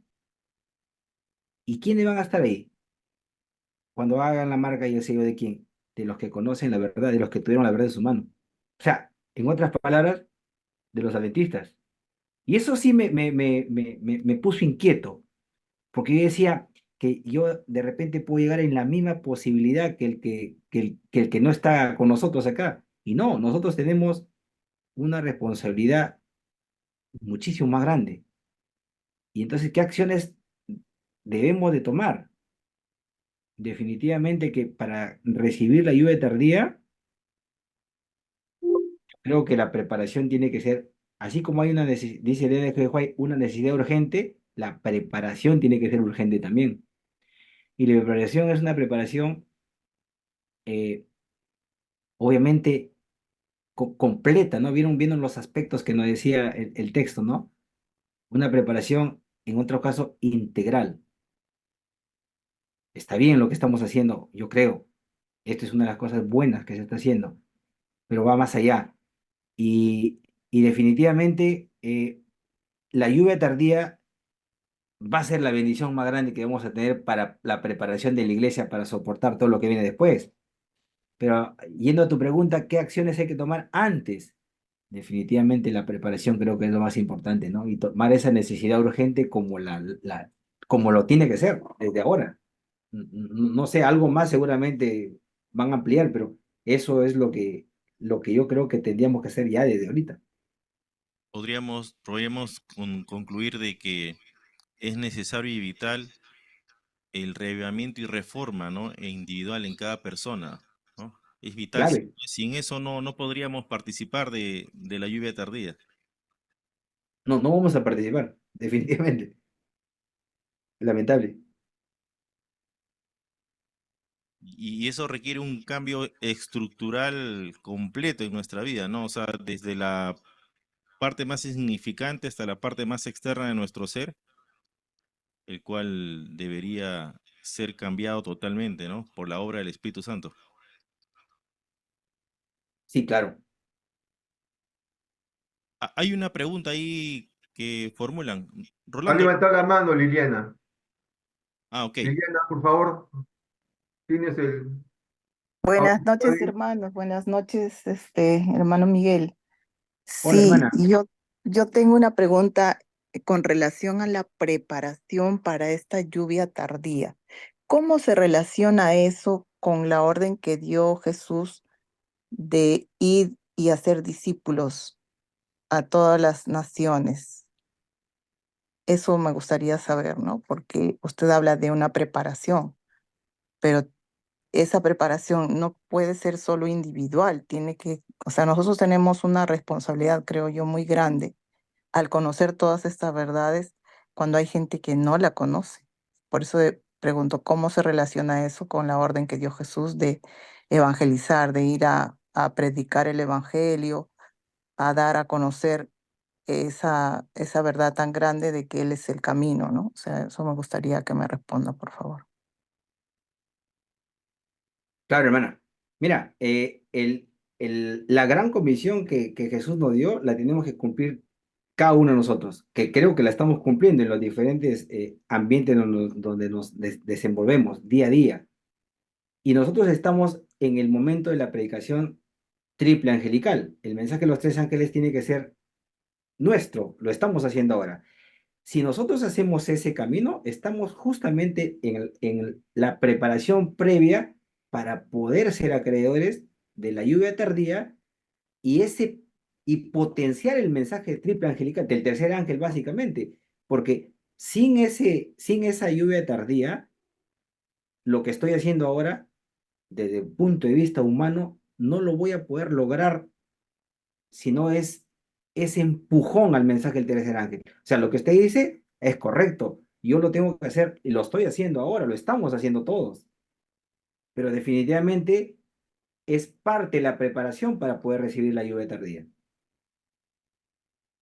¿Y quiénes van a estar ahí? Cuando hagan la marca y el sello de quién, de los que conocen la verdad, de los que tuvieron la verdad en su mano. O sea, en otras palabras, de los adventistas. Y eso sí me puso inquieto, porque yo decía que yo de repente puedo llegar en la misma posibilidad que el que no está con nosotros acá. Y no, nosotros tenemos una responsabilidad muchísimo más grande. Y entonces, ¿qué acciones debemos de tomar? Definitivamente que para recibir la lluvia tardía, creo que la preparación tiene que ser, así como hay una necesidad, dice el NG White, una necesidad urgente, la preparación tiene que ser urgente también. Y la preparación es una preparación, eh, obviamente, completa, ¿no? Vieron los aspectos que nos decía el texto, ¿no? Una preparación, en otro caso, integral. Está bien lo que estamos haciendo, yo creo. Esto es una de las cosas buenas que se está haciendo, pero va más allá. Y, y definitivamente, la lluvia tardía va a ser la bendición más grande que vamos a tener para la preparación de la iglesia para soportar todo lo que viene después. Pero yendo a tu pregunta, ¿qué acciones hay que tomar antes? Definitivamente la preparación creo que es lo más importante, ¿no? Y tomar esa necesidad urgente como lo tiene que ser desde ahora. No sé, algo más seguramente van a ampliar, pero eso es lo que yo creo que tendríamos que hacer ya desde ahorita. Podríamos concluir de que es necesario y vital el reavivamiento y reforma, ¿no? E individual en cada persona, ¿no? Es vital. Clave. Sin eso no podríamos participar de la lluvia tardía. No, no vamos a participar, definitivamente. Lamentable. Y eso requiere un cambio estructural completo en nuestra vida, ¿no? O sea, desde la parte más insignificante hasta la parte más externa de nuestro ser, el cual debería ser cambiado totalmente, ¿no? Por la obra del Espíritu Santo. Sí, claro. Hay una pregunta ahí que formulan. Ha Rolando. levantado la mano Liliana. Ah, ok. Liliana, por favor, tienes el Buenas audio noches, ahí. hermanos. Buenas noches, hermano Miguel. Hola, Sí, hermana. yo tengo una pregunta con relación a la preparación para esta lluvia tardía. ¿Cómo se relaciona eso con la orden que dio Jesús de ir y hacer discípulos a todas las naciones? Eso me gustaría saber, ¿no? Porque usted habla de una preparación, pero esa preparación no puede ser solo individual, o sea, nosotros tenemos una responsabilidad, creo yo, muy grande al conocer todas estas verdades cuando hay gente que no la conoce. Por eso pregunto, ¿cómo se relaciona eso con la orden que dio Jesús de evangelizar, de ir a predicar el evangelio, a dar a conocer esa verdad tan grande de que Él es el camino, ¿no? O sea, eso me gustaría que me responda, por favor. Claro, hermana. Mira, la gran comisión que Jesús nos dio, la tenemos que cumplir cada uno de nosotros, que creo que la estamos cumpliendo en los diferentes ambientes donde nos desenvolvemos día a día. Y nosotros estamos en el momento de la predicación triple angelical. El mensaje de los tres ángeles tiene que ser nuestro, lo estamos haciendo ahora. si nosotros hacemos ese camino, estamos justamente en la preparación previa para poder ser acreedores de la lluvia tardía y y potenciar el mensaje triple angelical del tercer ángel básicamente, porque sin esa lluvia tardía, lo que estoy haciendo ahora, desde el punto de vista humano, no lo voy a poder lograr si no es ese empujón al mensaje del tercer ángel. O sea, lo que usted dice es correcto. Yo lo tengo que hacer y lo estoy haciendo ahora, lo estamos haciendo todos. Pero definitivamente es parte de la preparación para poder recibir la lluvia tardía.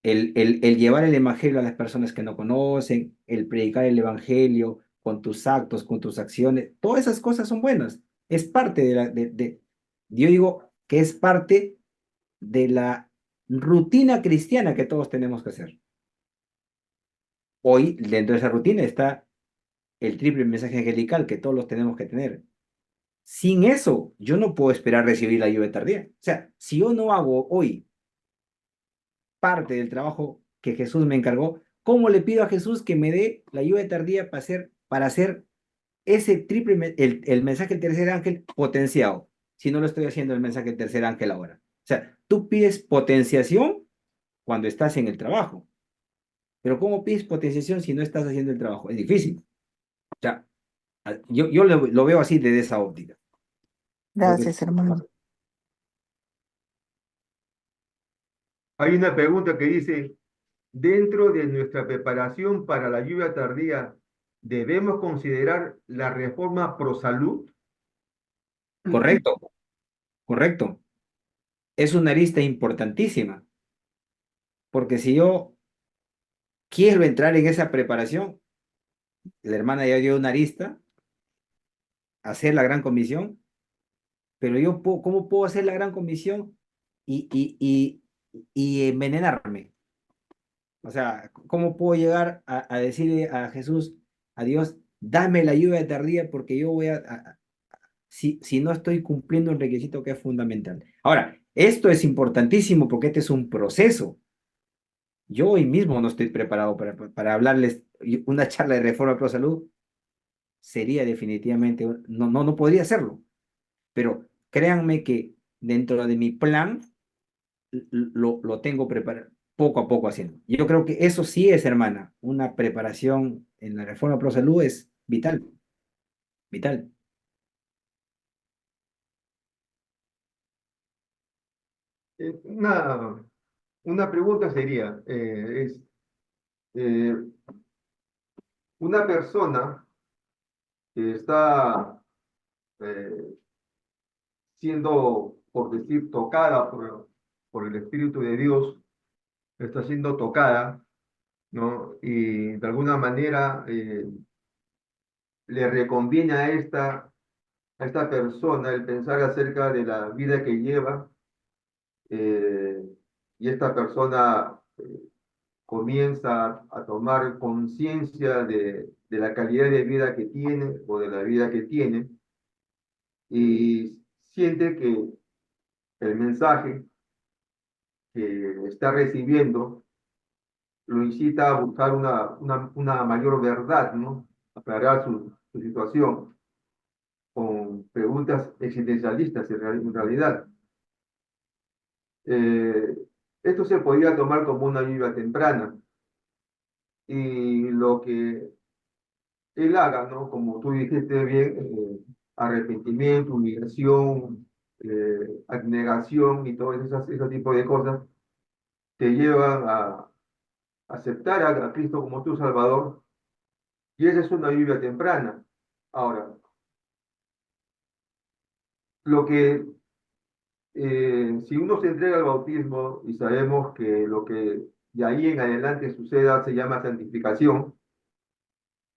El llevar el evangelio a las personas que no conocen, el predicar el evangelio con tus actos, con tus acciones, todas esas cosas son buenas. Es parte yo digo que es parte de la rutina cristiana que todos tenemos que hacer. Hoy, dentro de esa rutina está el triple mensaje angelical que todos los tenemos que tener. Sin eso, yo no puedo esperar recibir la lluvia tardía. O sea, si yo no hago hoy parte del trabajo que Jesús me encargó, ¿cómo le pido a Jesús que me dé la lluvia tardía para hacer ese el mensaje del tercer ángel potenciado? Si no lo estoy haciendo el mensaje del tercer ángel ahora. O sea, tú pides potenciación cuando estás en el trabajo. Pero ¿cómo pides potenciación si no estás haciendo el trabajo? Es difícil. O sea, yo lo veo así desde esa óptica. Porque Gracias, hermano. Hay una pregunta que dice, dentro de nuestra preparación para la lluvia tardía, ¿debemos considerar la reforma pro salud? correcto, correcto. Es una arista importantísima. Porque si yo quiero entrar en esa preparación, la hermana ya dio una arista, hacer la gran comisión, pero ¿cómo puedo hacer la gran comisión y envenenarme? O sea, ¿cómo puedo llegar a decirle a Jesús, a Dios, dame la lluvia tardía porque yo voy si no estoy cumpliendo un requisito que es fundamental? Ahora, esto es importantísimo porque este es un proceso. Yo hoy mismo no estoy preparado para hablarles una charla de reforma pro salud. Sería definitivamente, no podría hacerlo. Pero créanme que dentro de mi plan lo tengo preparado poco a poco haciendo. Yo creo que eso sí es, hermana, una preparación en la reforma pro salud es vital, vital. Una pregunta sería, eh, una persona que está eh, siendo, por decir, tocada por el Espíritu de Dios, está siendo tocada, ¿no? Y de alguna manera le reconviene a esta persona el pensar acerca de la vida que lleva, eh, y esta persona comienza a tomar conciencia de la calidad de vida que tiene o de la vida que tiene y siente que el mensaje que está recibiendo lo incita a buscar una mayor verdad, ¿no? Aclarar su situación con preguntas existencialistas en realidad. Eh, Esto se podría tomar como una ayuda temprana y lo que él haga, ¿no? Como tú dijiste bien, arrepentimiento, humillación, abnegación y todo ese tipo de cosas te llevan a aceptar a Cristo como tu Salvador y esa es una lluvia temprana. Ahora, lo que si uno se entrega al bautismo y sabemos que lo que de ahí en adelante suceda se llama santificación,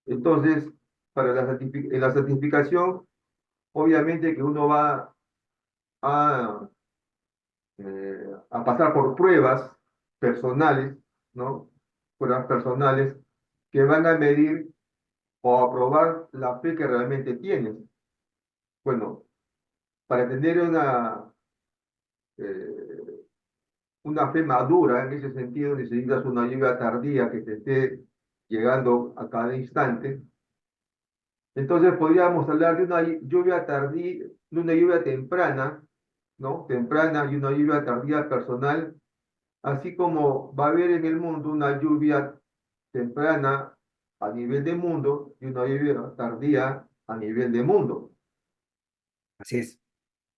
entonces para en la santificación, obviamente que uno va a, a pasar por pruebas personales, ¿no? Pruebas personales que van a medir o a probar la fe que realmente tienes. Bueno, para tener una fe madura en ese sentido necesitas una lluvia tardía que te esté llegando a cada instante. Entonces podríamos hablar de una lluvia tardía, de una lluvia temprana, ¿no? Temprana y una lluvia tardía personal, así como va a haber en el mundo una lluvia temprana a nivel de mundo y una lluvia tardía a nivel de mundo. Así es.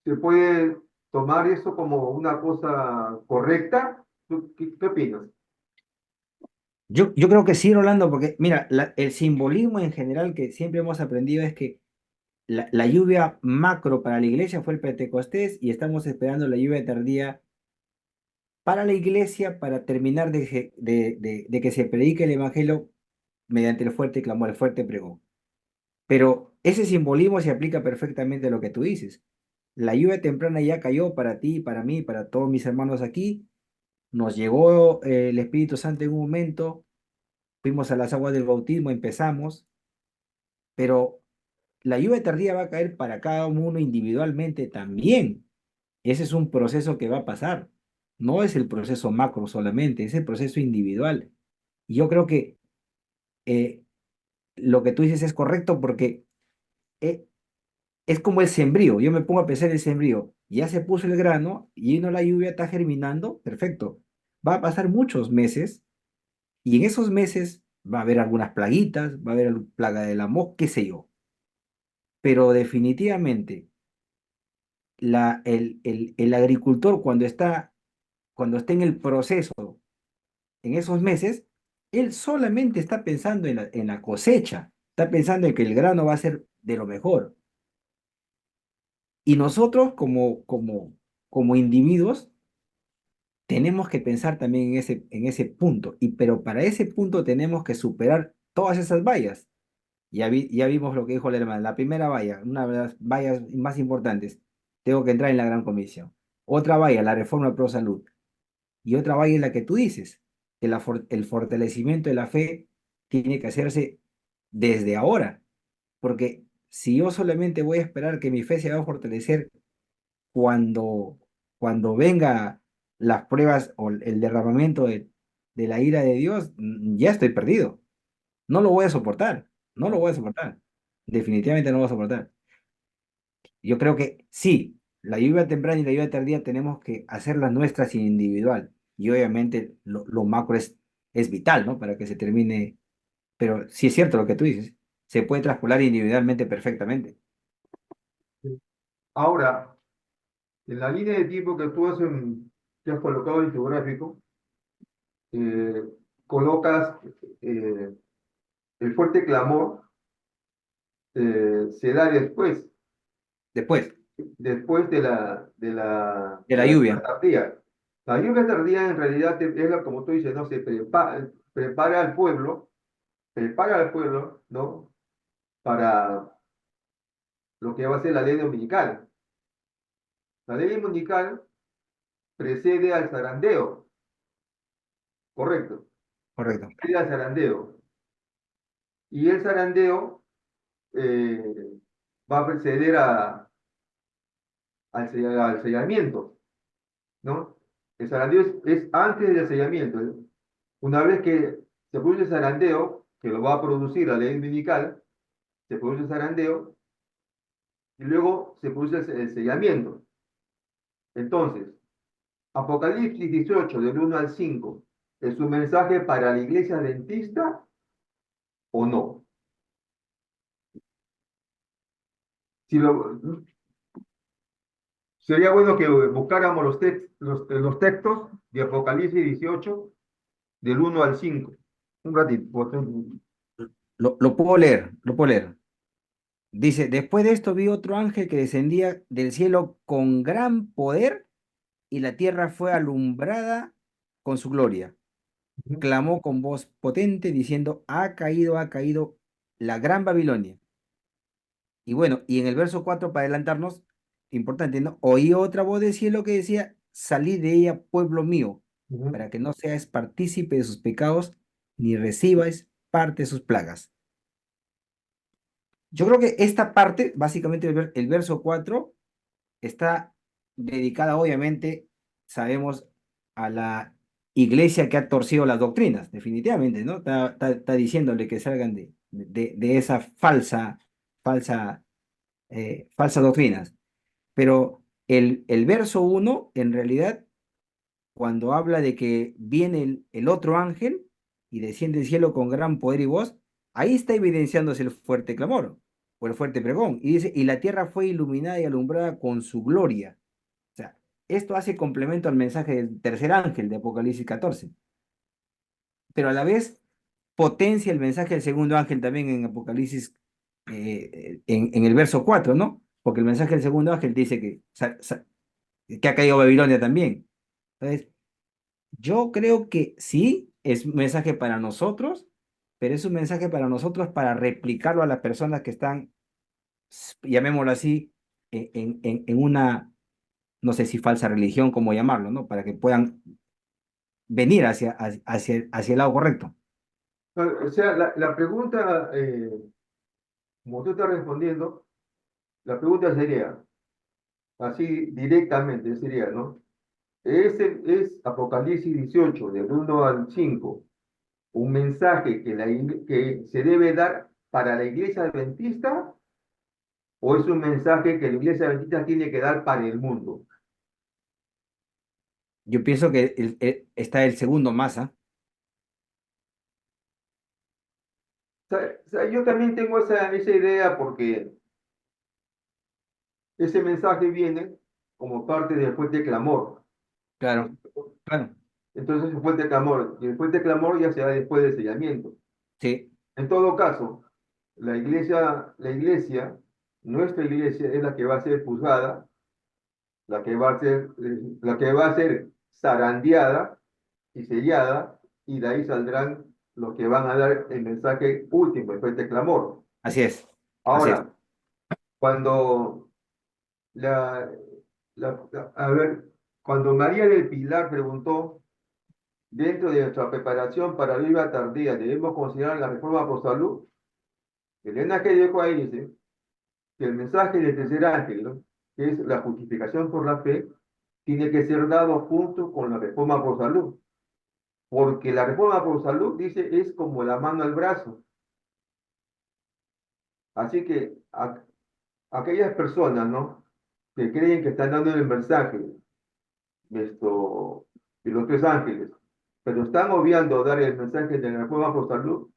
¿Se puede tomar eso como una cosa correcta? ¿Tú qué opinas? Yo creo que sí, Rolando, porque mira, el simbolismo en general que siempre hemos aprendido es que la lluvia macro para la iglesia fue el Pentecostés y estamos esperando la lluvia tardía para la iglesia para terminar de que se predique el evangelio mediante el fuerte clamor, el fuerte pregón. Pero ese simbolismo se aplica perfectamente a lo que tú dices. La lluvia temprana ya cayó para ti, para mí, para todos mis hermanos aquí. Nos llegó el Espíritu Santo en un momento, fuimos a las aguas del bautismo, empezamos, pero la lluvia tardía va a caer para cada uno individualmente también. Ese es un proceso que va a pasar. No es el proceso macro solamente, es el proceso individual. Y yo creo que eh, lo que tú dices es correcto porque eh, es como el sembrío. Yo me pongo a pensar el sembrío. Ya se puso el grano y vino la lluvia, está germinando, perfecto. Va a pasar muchos meses y en esos meses va a haber algunas plaguitas, va a haber plaga de la mosca, qué sé yo. Pero definitivamente el agricultor cuando está en el proceso, en esos meses, él solamente está pensando en la cosecha, está pensando en que el grano va a ser de lo mejor. Y nosotros como individuos tenemos que pensar también en ese punto, pero para ese punto tenemos que superar todas esas vallas. Ya vimos lo que dijo el hermano. La primera valla, una de las vallas más importantes, tengo que entrar en la gran comisión. Otra valla, la reforma pro salud. Y otra valla es la que tú dices, que el fortalecimiento de la fe tiene que hacerse desde ahora. Porque si yo solamente voy a esperar que mi fe se va a fortalecer cuando, cuando venga las pruebas o el derramamiento de la ira de Dios, ya estoy perdido. No lo voy a soportar, no lo voy a soportar. Definitivamente no lo voy a soportar. Yo creo que sí, la lluvia temprana y la lluvia tardía tenemos que hacerlas nuestras individual. Y obviamente lo macro es vital, ¿no? Para que se termine. Pero sí es cierto lo que tú dices, se puede traspolar individualmente perfectamente. Ahora, en la línea de tiempo que que has colocado en tu gráfico, eh, colocas eh, el fuerte clamor, se da Después después de la de la lluvia lluvia, tardía. La lluvia tardía en realidad es la, como tú dices, ¿no? Se prepara al pueblo, ¿no? Para lo que va a ser la ley dominical. La ley dominical precede al zarandeo, correcto, correcto, precede al zarandeo. Y el zarandeo eh, va a preceder al sellamiento, ¿no? El zarandeo es antes del sellamiento. Una vez que se produce el zarandeo, que lo va a producir la ley dominical, se produce el zarandeo y luego se produce el sellamiento. Entonces, Apocalipsis 18, del 1 al 5, ¿es un mensaje para la iglesia adventista o no? Si lo, Sería bueno que buscáramos los textos de Apocalipsis 18, del 1 al 5. Un ratito. lo puedo leer, lo puedo leer. Dice, después de esto vi otro ángel que descendía del cielo con gran poder y la tierra fue alumbrada con su gloria. Clamó con voz potente diciendo, ha caído la gran Babilonia. Y bueno, y en el verso 4 para adelantarnos, importante, ¿no? Oí otra voz del cielo que decía, salid de ella, pueblo mío, Ujú. para que no seas partícipe de sus pecados, ni recibáis parte de sus plagas. Yo creo que esta parte, básicamente el verso 4 está dedicada, obviamente, sabemos, a la iglesia que ha torcido las doctrinas, definitivamente, ¿no? Está diciéndole que salgan de esa falsa doctrinas. Pero el verso 1 en realidad, cuando habla de que viene el otro ángel y desciende del cielo con gran poder y voz, ahí está evidenciándose el fuerte clamor o el fuerte pregón. Y dice, y la tierra fue iluminada y alumbrada con su gloria. O sea, esto hace complemento al mensaje del tercer ángel de Apocalipsis 14, pero a la vez potencia el mensaje del segundo ángel también en Apocalipsis, en el verso 4, ¿no? Porque el mensaje del segundo ángel dice que ha caído Babilonia también. Entonces, yo creo que sí, es un mensaje para nosotros, pero es un mensaje para nosotros para replicarlo a las personas que están, llamémoslo así, en una, no sé si falsa religión, como llamarlo, ¿no? Para que puedan venir hacia el lado correcto. O sea, la pregunta, como tú estás respondiendo, la pregunta sería, así directamente sería, ¿no? Es Apocalipsis 18, del 1 al 5, un mensaje que se debe dar para la iglesia adventista, o es un mensaje que la iglesia adventista tiene que dar para el mundo. Yo pienso que está el segundo más, ¿ah? O sea, yo también tengo esa idea porque ese mensaje viene como parte del fuerte clamor. Claro, claro, Entonces, el fuerte clamor, y el fuerte clamor ya se da después del sellamiento. sí, En todo caso, nuestra iglesia es la que va a ser juzgada, la que va a ser zarandeada y sellada, y de ahí saldrán los que van a dar el mensaje último, el fuerte clamor. así es, así es. Ahora, cuando la, a ver, cuando María del Pilar preguntó, dentro de nuestra preparación para la vida tardía, ¿debemos considerar la reforma por salud? Elena que dijo ahí dice que el mensaje del tercer ángel, ¿no?, que es la justificación por la fe, tiene que ser dado junto con la reforma por salud, porque la reforma por salud, dice, es como la mano al brazo. Así que aquellas personas, ¿no?, que creen que están dando el mensaje esto, de los tres ángeles, pero están obviando dar el mensaje de la reforma por salud,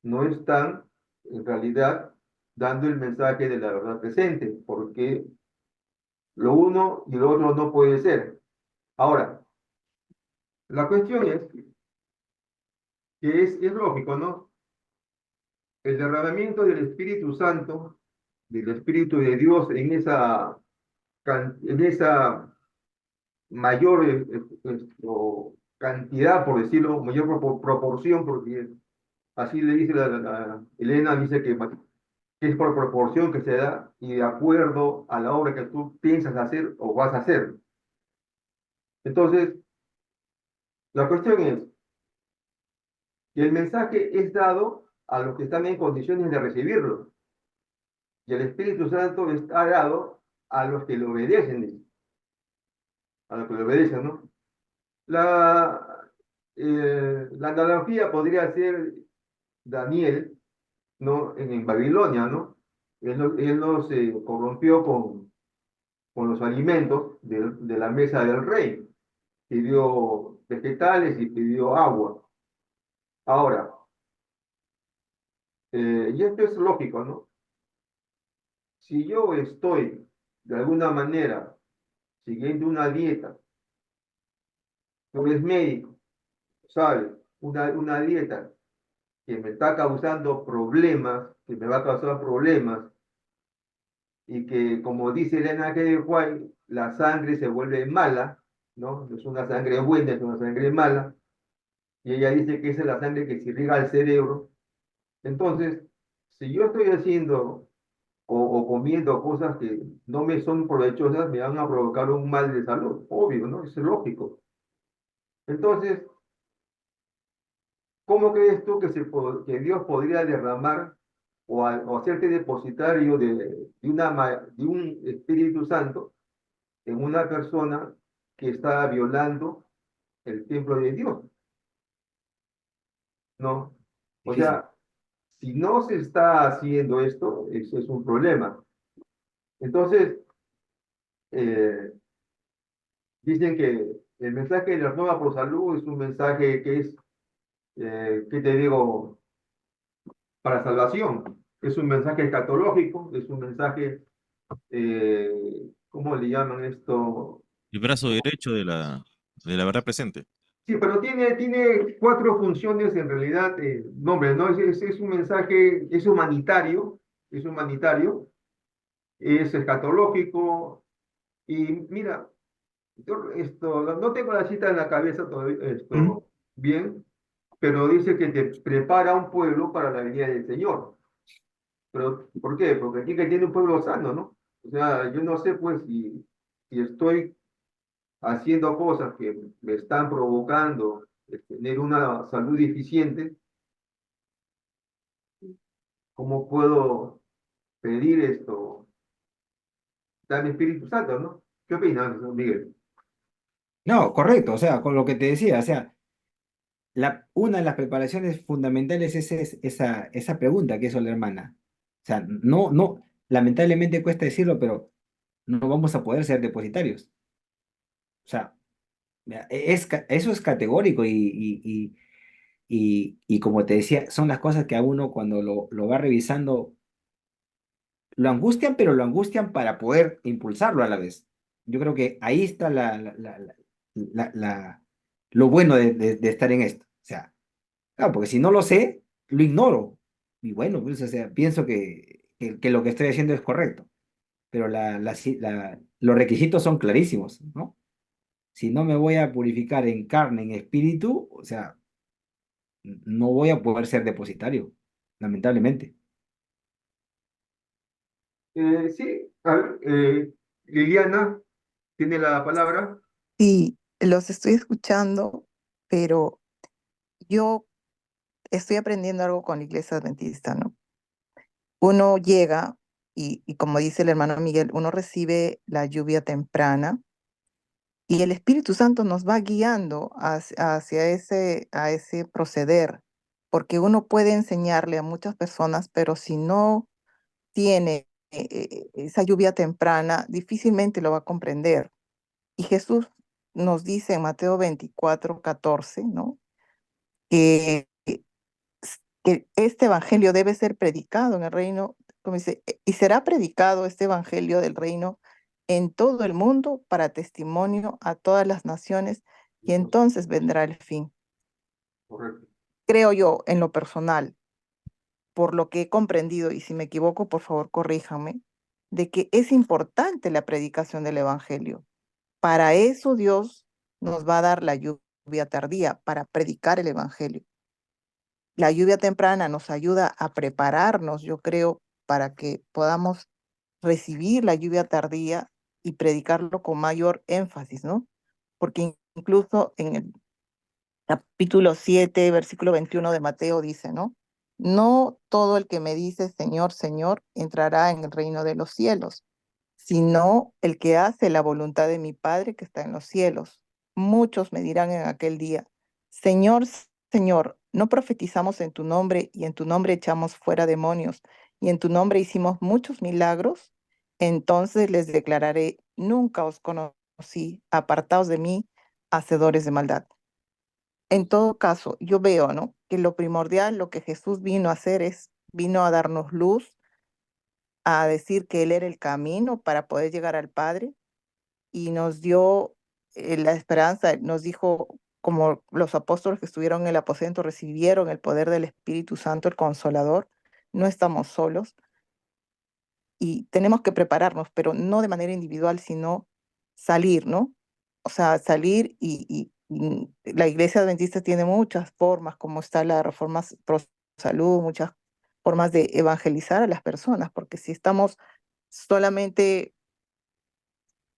no están en realidad dando el mensaje de la verdad presente, porque lo uno y lo otro no puede ser. Ahora, la cuestión es que es lógico, ¿no? El derramamiento del Espíritu Santo, del Espíritu de Dios en esa mayor cantidad, por decirlo, mayor proporción, porque así le dice Elena, dice que es por proporción que se da y de acuerdo a la obra que tú piensas hacer o vas a hacer. Entonces, la cuestión es que el mensaje es dado a los que están en condiciones de recibirlo, y el Espíritu Santo está dado a los que lo obedecen, a los que lo obedecen, ¿no? La analogía podría ser Daniel, ¿no?, en Babilonia, ¿no? Él no se corrompió con los alimentos de la mesa del rey. Pidió vegetales y pidió agua. Ahora, y esto es lógico, ¿no? Si yo estoy de alguna manera siguiendo una dieta, tú eres médico, ¿sabes? Una dieta que me está causando problemas, que me va a causar problemas, y que, como dice Elena G. de White, la sangre se vuelve mala, ¿no? No es una sangre buena, es una sangre mala, y ella dice que esa es la sangre que se irriga al cerebro. Entonces, si yo estoy haciendo o comiendo cosas que no me son provechosas, me van a provocar un mal de salud, obvio, ¿no? Es lógico. Entonces, ¿cómo crees tú que Dios podría derramar o hacerte depositario de un Espíritu Santo en una persona que está violando el templo de Dios, ¿no? O Difícil. sea, si no se está haciendo esto, eso es un problema. Entonces, eh, dicen que el mensaje de la Nueva por Salud es un mensaje que es, ¿qué te digo? Para salvación. Es un mensaje escatológico, es un mensaje, ¿cómo le llaman esto? El brazo derecho de la verdad presente. Sí, pero tiene cuatro funciones en realidad, nombre, ¿no? Es un mensaje, es humanitario, es escatológico, y mira, yo esto, no tengo la cita en la cabeza todavía, ¿Mm? esto, bien, pero dice que te prepara un pueblo para la venida del Señor. Pero, ¿por qué? Porque aquí que tiene un pueblo sano, ¿no? O sea, yo no sé, pues, si estoy haciendo cosas que me están provocando tener una salud deficiente, ¿cómo puedo pedir esto? Dar Espíritu Santo, ¿no? ¿Qué opinas, Miguel? No, correcto, o sea, con lo que te decía, o sea, una de las preparaciones fundamentales es esa pregunta que hizo la hermana. O sea, lamentablemente cuesta decirlo, pero no vamos a poder ser depositarios. O sea, eso es categórico y como te decía, son las cosas que a uno cuando lo va revisando lo angustian, pero lo angustian para poder impulsarlo a la vez. Yo creo que ahí está lo bueno de estar en esto. O sea, claro, porque si no lo sé, lo ignoro. Y bueno, pues, o sea, pienso que lo que estoy haciendo es correcto, pero los requisitos son clarísimos, ¿no? Si no me voy a purificar en carne, en espíritu, o sea, no voy a poder ser depositario, lamentablemente. Sí, a ver, Liliana tiene la palabra. Sí, los estoy escuchando, pero yo estoy aprendiendo algo con la iglesia adventista, ¿no? Uno llega y como dice el hermano Miguel, uno recibe la lluvia temprana y el Espíritu Santo nos va guiando hacia a ese proceder, porque uno puede enseñarle a muchas personas, pero si no tiene esa lluvia temprana, difícilmente lo va a comprender. Y Jesús nos dice en Mateo 24:14, ¿no? Que, que este evangelio debe ser predicado en el reino, como dice, y será predicado este evangelio del reino en todo el mundo para testimonio a todas las naciones, y entonces vendrá el fin. Correcto. Creo yo, en lo personal, por lo que he comprendido, y si me equivoco, por favor, corríjanme, de que es importante la predicación del evangelio. Para eso Dios nos va a dar la lluvia tardía, para predicar el evangelio. La lluvia temprana nos ayuda a prepararnos, yo creo, para que podamos recibir la lluvia tardía y predicarlo con mayor énfasis, ¿no? Porque incluso en el capítulo 7, versículo 21 de Mateo dice, ¿no? No todo el que me dice Señor, Señor, entrará en el reino de los cielos, sino el que hace la voluntad de mi Padre que está en los cielos. Muchos me dirán en aquel día, Señor, Señor, ¿no profetizamos en tu nombre y en tu nombre echamos fuera demonios y en tu nombre hicimos muchos milagros? Entonces les declararé, nunca os conocí, apartaos de mí, hacedores de maldad. En todo caso, yo veo, ¿no? Que lo primordial, lo que Jesús vino a hacer es, vino a darnos luz, a decir que Él era el camino para poder llegar al Padre y nos dio la esperanza, nos dijo, como los apóstoles que estuvieron en el aposento recibieron el poder del Espíritu Santo, el Consolador, no estamos solos y tenemos que prepararnos, pero no de manera individual, sino salir, ¿no? O sea, salir la iglesia adventista tiene muchas formas, como está la reforma pro salud, muchas formas de evangelizar a las personas, porque si estamos solamente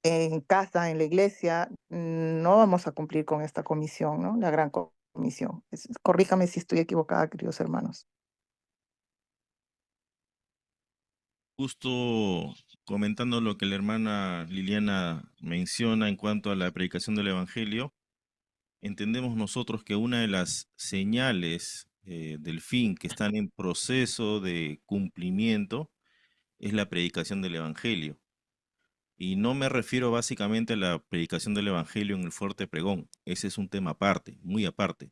en casa, en la iglesia, no vamos a cumplir con esta comisión, ¿no? La gran comisión. Corríjame si estoy equivocada, queridos hermanos. Justo comentando lo que la hermana Liliana menciona en cuanto a la predicación del Evangelio, entendemos nosotros que una de las señales del fin que están en proceso de cumplimiento es la predicación del Evangelio. Y no me refiero básicamente a la predicación del Evangelio en el fuerte pregón, ese es un tema aparte, muy aparte,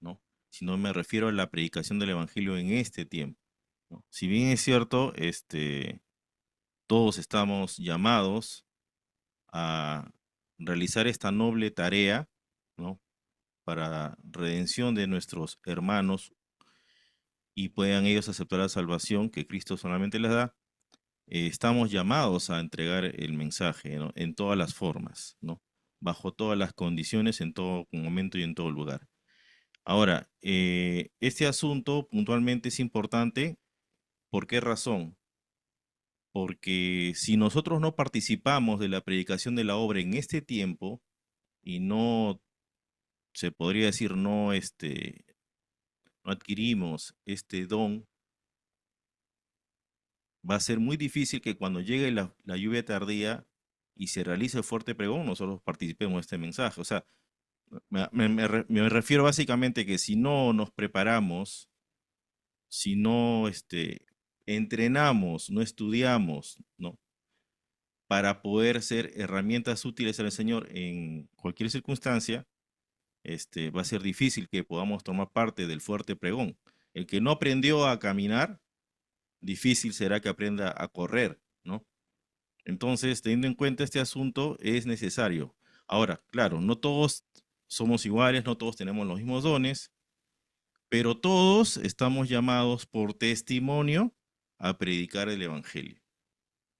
¿no? Sino me refiero a la predicación del Evangelio en este tiempo, ¿no? Si bien es cierto, todos estamos llamados a realizar esta noble tarea, ¿no? Para redención de nuestros hermanos y puedan ellos aceptar la salvación que Cristo solamente les da, estamos llamados a entregar el mensaje, ¿no? En todas las formas, ¿no? Bajo todas las condiciones, en todo momento y en todo lugar. Ahora, este asunto puntualmente es importante. ¿Por qué razón? Porque si nosotros no participamos de la predicación de la obra en este tiempo y no, se podría decir, no adquirimos este don, va a ser muy difícil que cuando llegue la lluvia tardía y se realice el fuerte pregón, nosotros participemos de este mensaje. O sea, me refiero básicamente que si no nos preparamos, si no entrenamos, no estudiamos, ¿no? Para poder ser herramientas útiles al Señor en cualquier circunstancia, va a ser difícil que podamos tomar parte del fuerte pregón. El que no aprendió a caminar, difícil será que aprenda a correr, ¿no? Entonces, teniendo en cuenta este asunto, es necesario. Ahora, claro, no todos somos iguales, no todos tenemos los mismos dones, pero todos estamos llamados por testimonio a predicar el Evangelio.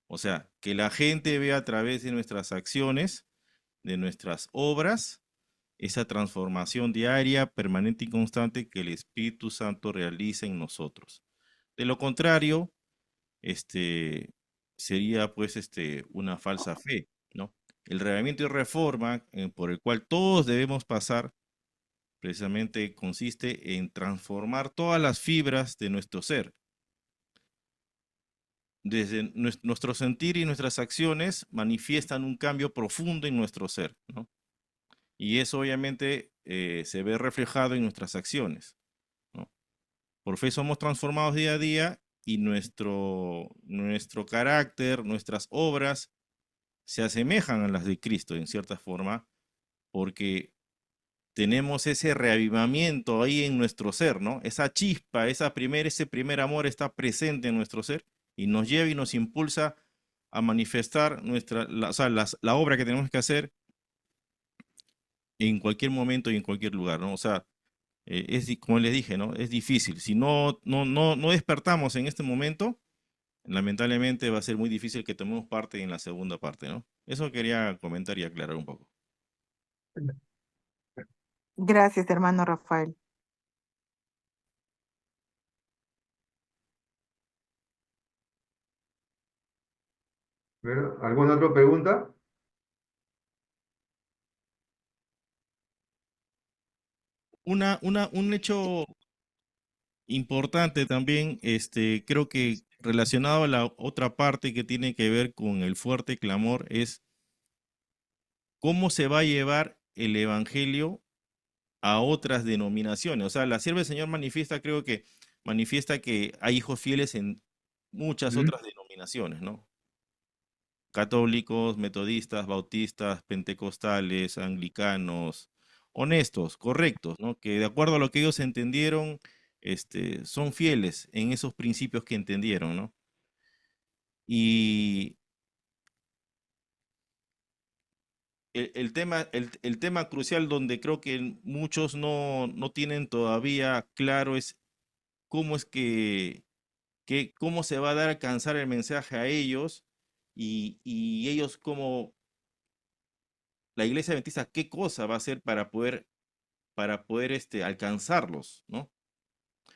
O sea, que la gente vea a través de nuestras acciones, de nuestras obras, esa transformación diaria, permanente y constante que el Espíritu Santo realiza en nosotros. De lo contrario, sería pues una falsa fe, ¿no? El reavivamiento y reforma por el cual todos debemos pasar precisamente consiste en transformar todas las fibras de nuestro ser. Desde nuestro sentir y nuestras acciones manifiestan un cambio profundo en nuestro ser, ¿no? Y eso obviamente se ve reflejado en nuestras acciones, ¿no? Por fe somos transformados día a día y nuestro carácter, nuestras obras se asemejan a las de Cristo en cierta forma, porque tenemos ese reavivamiento ahí en nuestro ser, ¿no? Esa chispa, ese primer amor está presente en nuestro ser y nos lleva y nos impulsa a manifestar o sea, la obra que tenemos que hacer en cualquier momento y en cualquier lugar, ¿no? O sea, como les dije, ¿no? Es difícil. Si no despertamos en este momento, lamentablemente va a ser muy difícil que tomemos parte en la segunda parte, ¿no? Eso quería comentar y aclarar un poco. Gracias, hermano Rafael. Pero, ¿alguna otra pregunta? Un hecho importante también, creo que relacionado a la otra parte que tiene que ver con el fuerte clamor es cómo se va a llevar el evangelio a otras denominaciones. O sea, la sierva del Señor manifiesta, creo que manifiesta que hay hijos fieles en muchas ¿Mm? otras denominaciones, ¿no? Católicos, metodistas, bautistas, pentecostales, anglicanos, honestos, correctos, ¿no? Que de acuerdo a lo que ellos entendieron, son fieles en esos principios que entendieron, ¿no? Y el tema crucial donde creo que muchos no tienen todavía claro es cómo es cómo se va a dar a alcanzar el mensaje a ellos y ellos como la iglesia adventista, qué cosa va a hacer para poder alcanzarlos, ¿no?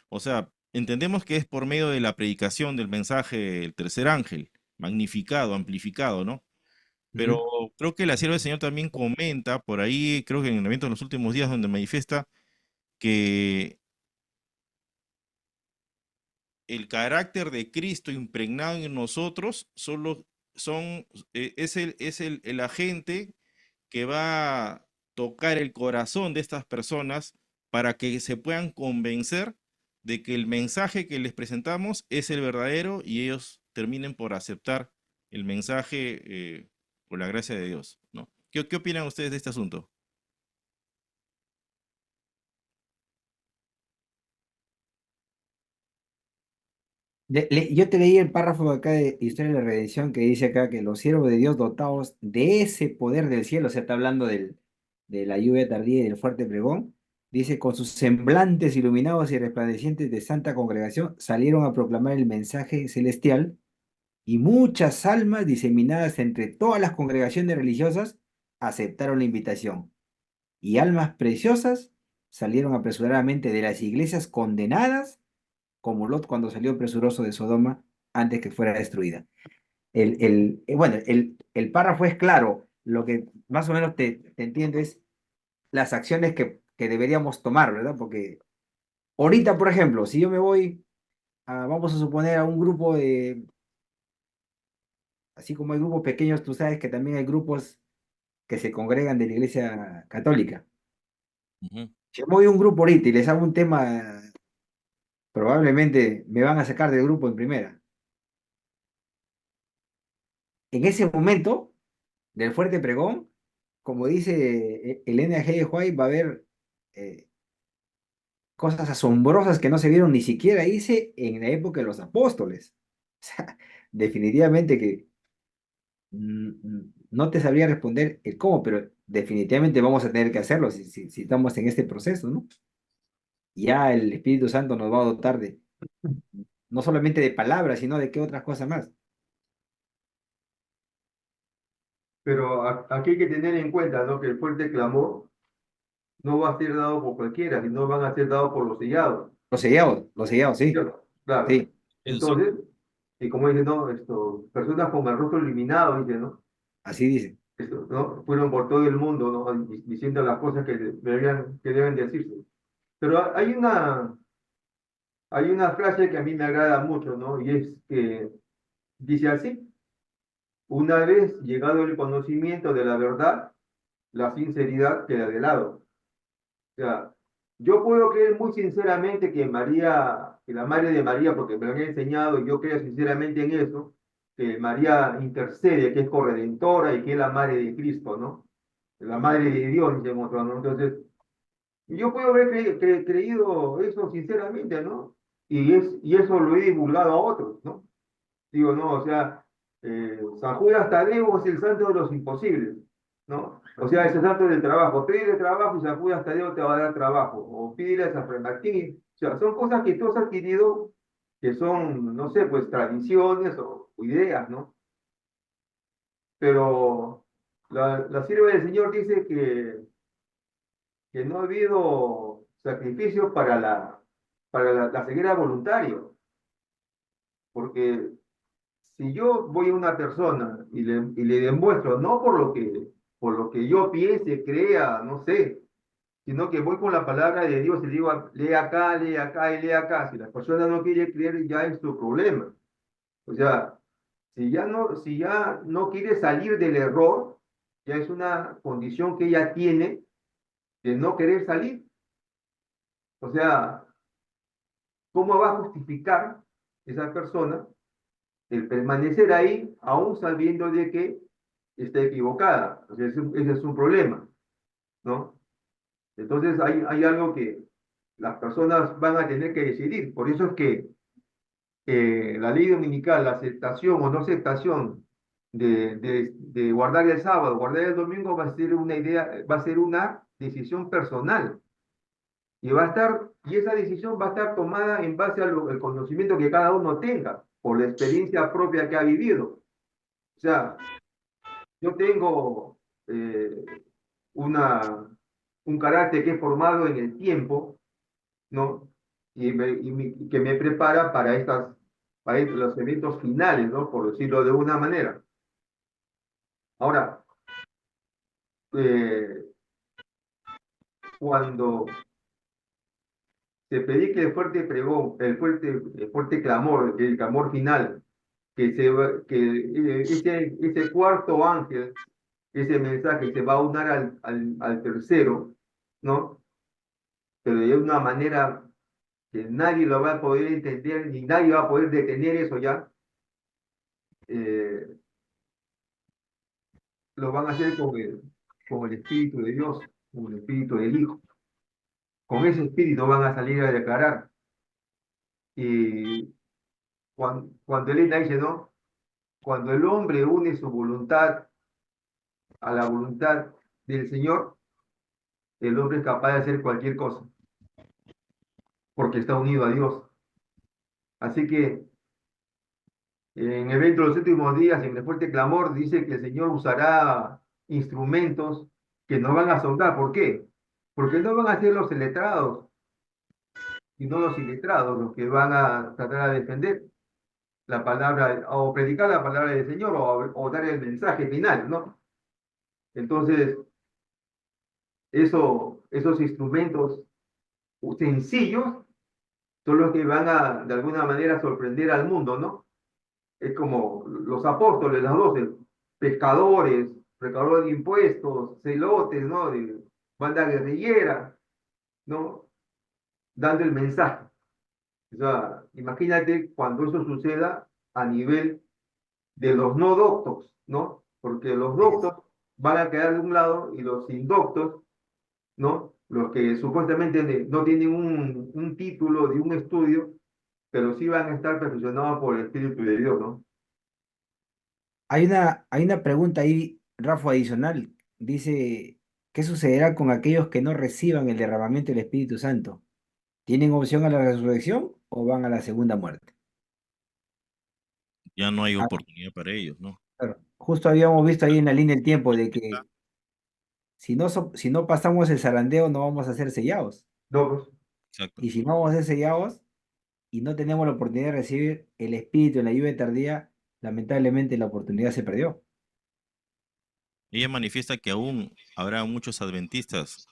O sea, entendemos que es por medio de la predicación del mensaje del tercer ángel, magnificado, amplificado, ¿no? Pero ¿Mm? creo que la sierva del Señor también comenta por ahí, creo que en el evento de los últimos días, donde manifiesta que el carácter de Cristo impregnado en nosotros es el agente que va a tocar el corazón de estas personas para que se puedan convencer de que el mensaje que les presentamos es el verdadero y ellos terminen por aceptar el mensaje por la gracia de Dios, ¿no? ¿Qué opinan ustedes de este asunto? Yo te leí el párrafo acá de Historia de la Redención que dice acá que los siervos de Dios dotados de ese poder del cielo, se está hablando de la lluvia tardía y del fuerte pregón, dice, con sus semblantes iluminados y resplandecientes de santa congregación, salieron a proclamar el mensaje celestial y muchas almas diseminadas entre todas las congregaciones religiosas aceptaron la invitación. Y almas preciosas salieron apresuradamente de las iglesias condenadas como Lot cuando salió presuroso de Sodoma antes que fuera destruida. Bueno, el párrafo es claro, lo que más o menos te entiendo es las acciones que deberíamos tomar, ¿verdad? Porque ahorita, por ejemplo, si yo me voy, vamos a suponer, a un grupo de, así como hay grupos pequeños, tú sabes que también hay grupos que se congregan de la Iglesia Católica. Ujú. Si yo me voy a un grupo ahorita y les hago un tema, probablemente me van a sacar del grupo en primera. En ese momento del fuerte pregón, como dice Elena G. White, va a haber eh, cosas asombrosas que no se vieron ni siquiera, dice, en la época de los apóstoles. O sea, definitivamente que no te sabría responder el cómo, pero definitivamente vamos a tener que hacerlo si estamos en este proceso, ¿no? Ya el Espíritu Santo nos va a dotar de, no solamente de palabras, sino de qué otras cosas más. Pero aquí hay que tener en cuenta, ¿no? Que el fuerte clamor no va a ser dado por cualquiera, sino van a ser dados por Los sellados, sí, ¿cierto? Claro. sí, Eso sí. Entonces, y como dice, ¿no? Personas con el rostro iluminado, dice, ¿no? así dice. ¿No? Fueron por todo el mundo, ¿no? Diciendo las cosas que deben decirse. Pero hay una frase que a mí me agrada mucho, ¿no? Y es que dice así: una vez llegado el conocimiento de la verdad, la sinceridad queda de lado. O sea, yo puedo creer muy sinceramente que María, que la madre de María, porque me lo han enseñado y yo creo sinceramente en eso, que María intercede, que es corredentora y que es la madre de Cristo, ¿no? La madre de Dios, dice otro, ¿no? Entonces, yo puedo haber creído eso sinceramente, ¿no? Y eso lo he divulgado a otros, ¿no? Digo, no, o sea, San Judas Tadeo es el santo de los imposibles, ¿no? O sea, ese santo del trabajo. Pídele trabajo y San Judas Tadeo te va a dar trabajo. O pídele a San Fray Martín. O sea, son cosas que tú has adquirido que son, no sé, pues tradiciones o ideas, ¿no? Pero la sierva del Señor dice que no ha habido sacrificio para la ceguera voluntaria, porque si yo voy a una persona y le demuestro, no por lo que yo piense, crea, no sé, sino que voy con la palabra de Dios y le digo, lee acá y lee acá. Si la persona no quiere creer, ya es su problema. O sea, si ya no quiere salir del error, ya es una condición que ella tiene de no querer salir. O sea, ¿cómo va a justificar esa persona el permanecer ahí aún sabiendo de que está equivocada? O sea, ese es un problema, ¿no? Entonces hay algo que las personas van a tener que decidir. Por eso es que la ley dominical, la aceptación o no aceptación de guardar el sábado, guardar el domingo va a ser una idea, va a ser una decisión personal. Y esa decisión va a estar tomada en base al conocimiento que cada uno tenga, por la experiencia propia que ha vivido. O sea, yo tengo una, un carácter que he formado en el tiempo, ¿no? Y que me prepara para los eventos finales, ¿no? Por decirlo de una manera. Ahora, eh, cuando se predique el fuerte pregón, el fuerte clamor, el clamor final, que ese cuarto ángel ese mensaje se va a unir al tercero, ¿no? Pero de una manera que nadie lo va a poder entender, ni nadie va a poder detener eso ya, eh, lo van a hacer con el Espíritu de Dios, con el Espíritu del Hijo. Con ese Espíritu van a salir a declarar. Y cuando Elena dice, ¿no? Cuando el hombre une su voluntad a la voluntad del Señor, el hombre es capaz de hacer cualquier cosa, porque está unido a Dios. Así que en evento de los últimos días, en el fuerte clamor, dice que el Señor usará instrumentos que no van a asombrar. ¿Por qué? Porque no van a ser los letrados, sino los iletrados los que van a tratar de defender la palabra, o predicar la palabra del Señor, o dar el mensaje final, ¿no? Entonces, esos instrumentos sencillos son los que van a, de alguna manera, sorprender al mundo, ¿no? Es como los apóstoles, los 12, pescadores, recaudadores de impuestos, celotes, ¿no? De banda guerrillera, ¿no? Dando el mensaje. O sea, imagínate cuando eso suceda a nivel de los no doctos, ¿no? Porque los Así es. doctos van a quedar de un lado y los indoctos, ¿no? Los que supuestamente no tienen un título de un estudio, pero sí van a estar perfeccionados por el Espíritu de Dios, ¿no? Hay una pregunta ahí, Rafa, adicional. Dice, ¿qué sucederá con aquellos que no reciban el derramamiento del Espíritu Santo? ¿Tienen opción a la resurrección o van a la segunda muerte? Ya no hay Ah, oportunidad para ellos, ¿no? claro. Justo habíamos visto ahí en la línea del tiempo de que si no pasamos el zarandeo no vamos a ser sellados. No, pues, Exacto. Y si no vamos a ser sellados y no tenemos la oportunidad de recibir el Espíritu en la lluvia tardía, lamentablemente la oportunidad se perdió. Ella manifiesta que aún habrá muchos adventistas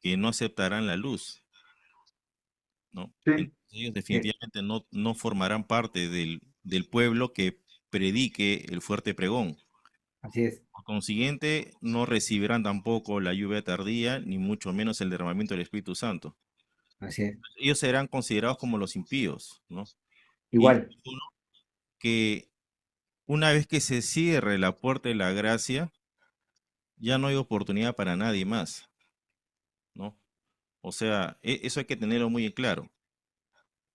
que no aceptarán la luz, ¿no? sí, Entonces ellos Eh, definitivamente no formarán parte del pueblo que predique el fuerte pregón. Así es, Por consiguiente, no recibirán tampoco la lluvia tardía, ni mucho menos el derramamiento del Espíritu Santo. así es. Ellos serán considerados como los impíos, ¿no? Y Igual, uno que una vez que se cierre la puerta de la gracia, ya no hay oportunidad para nadie más, ¿no? O sea, eso hay que tenerlo muy en claro,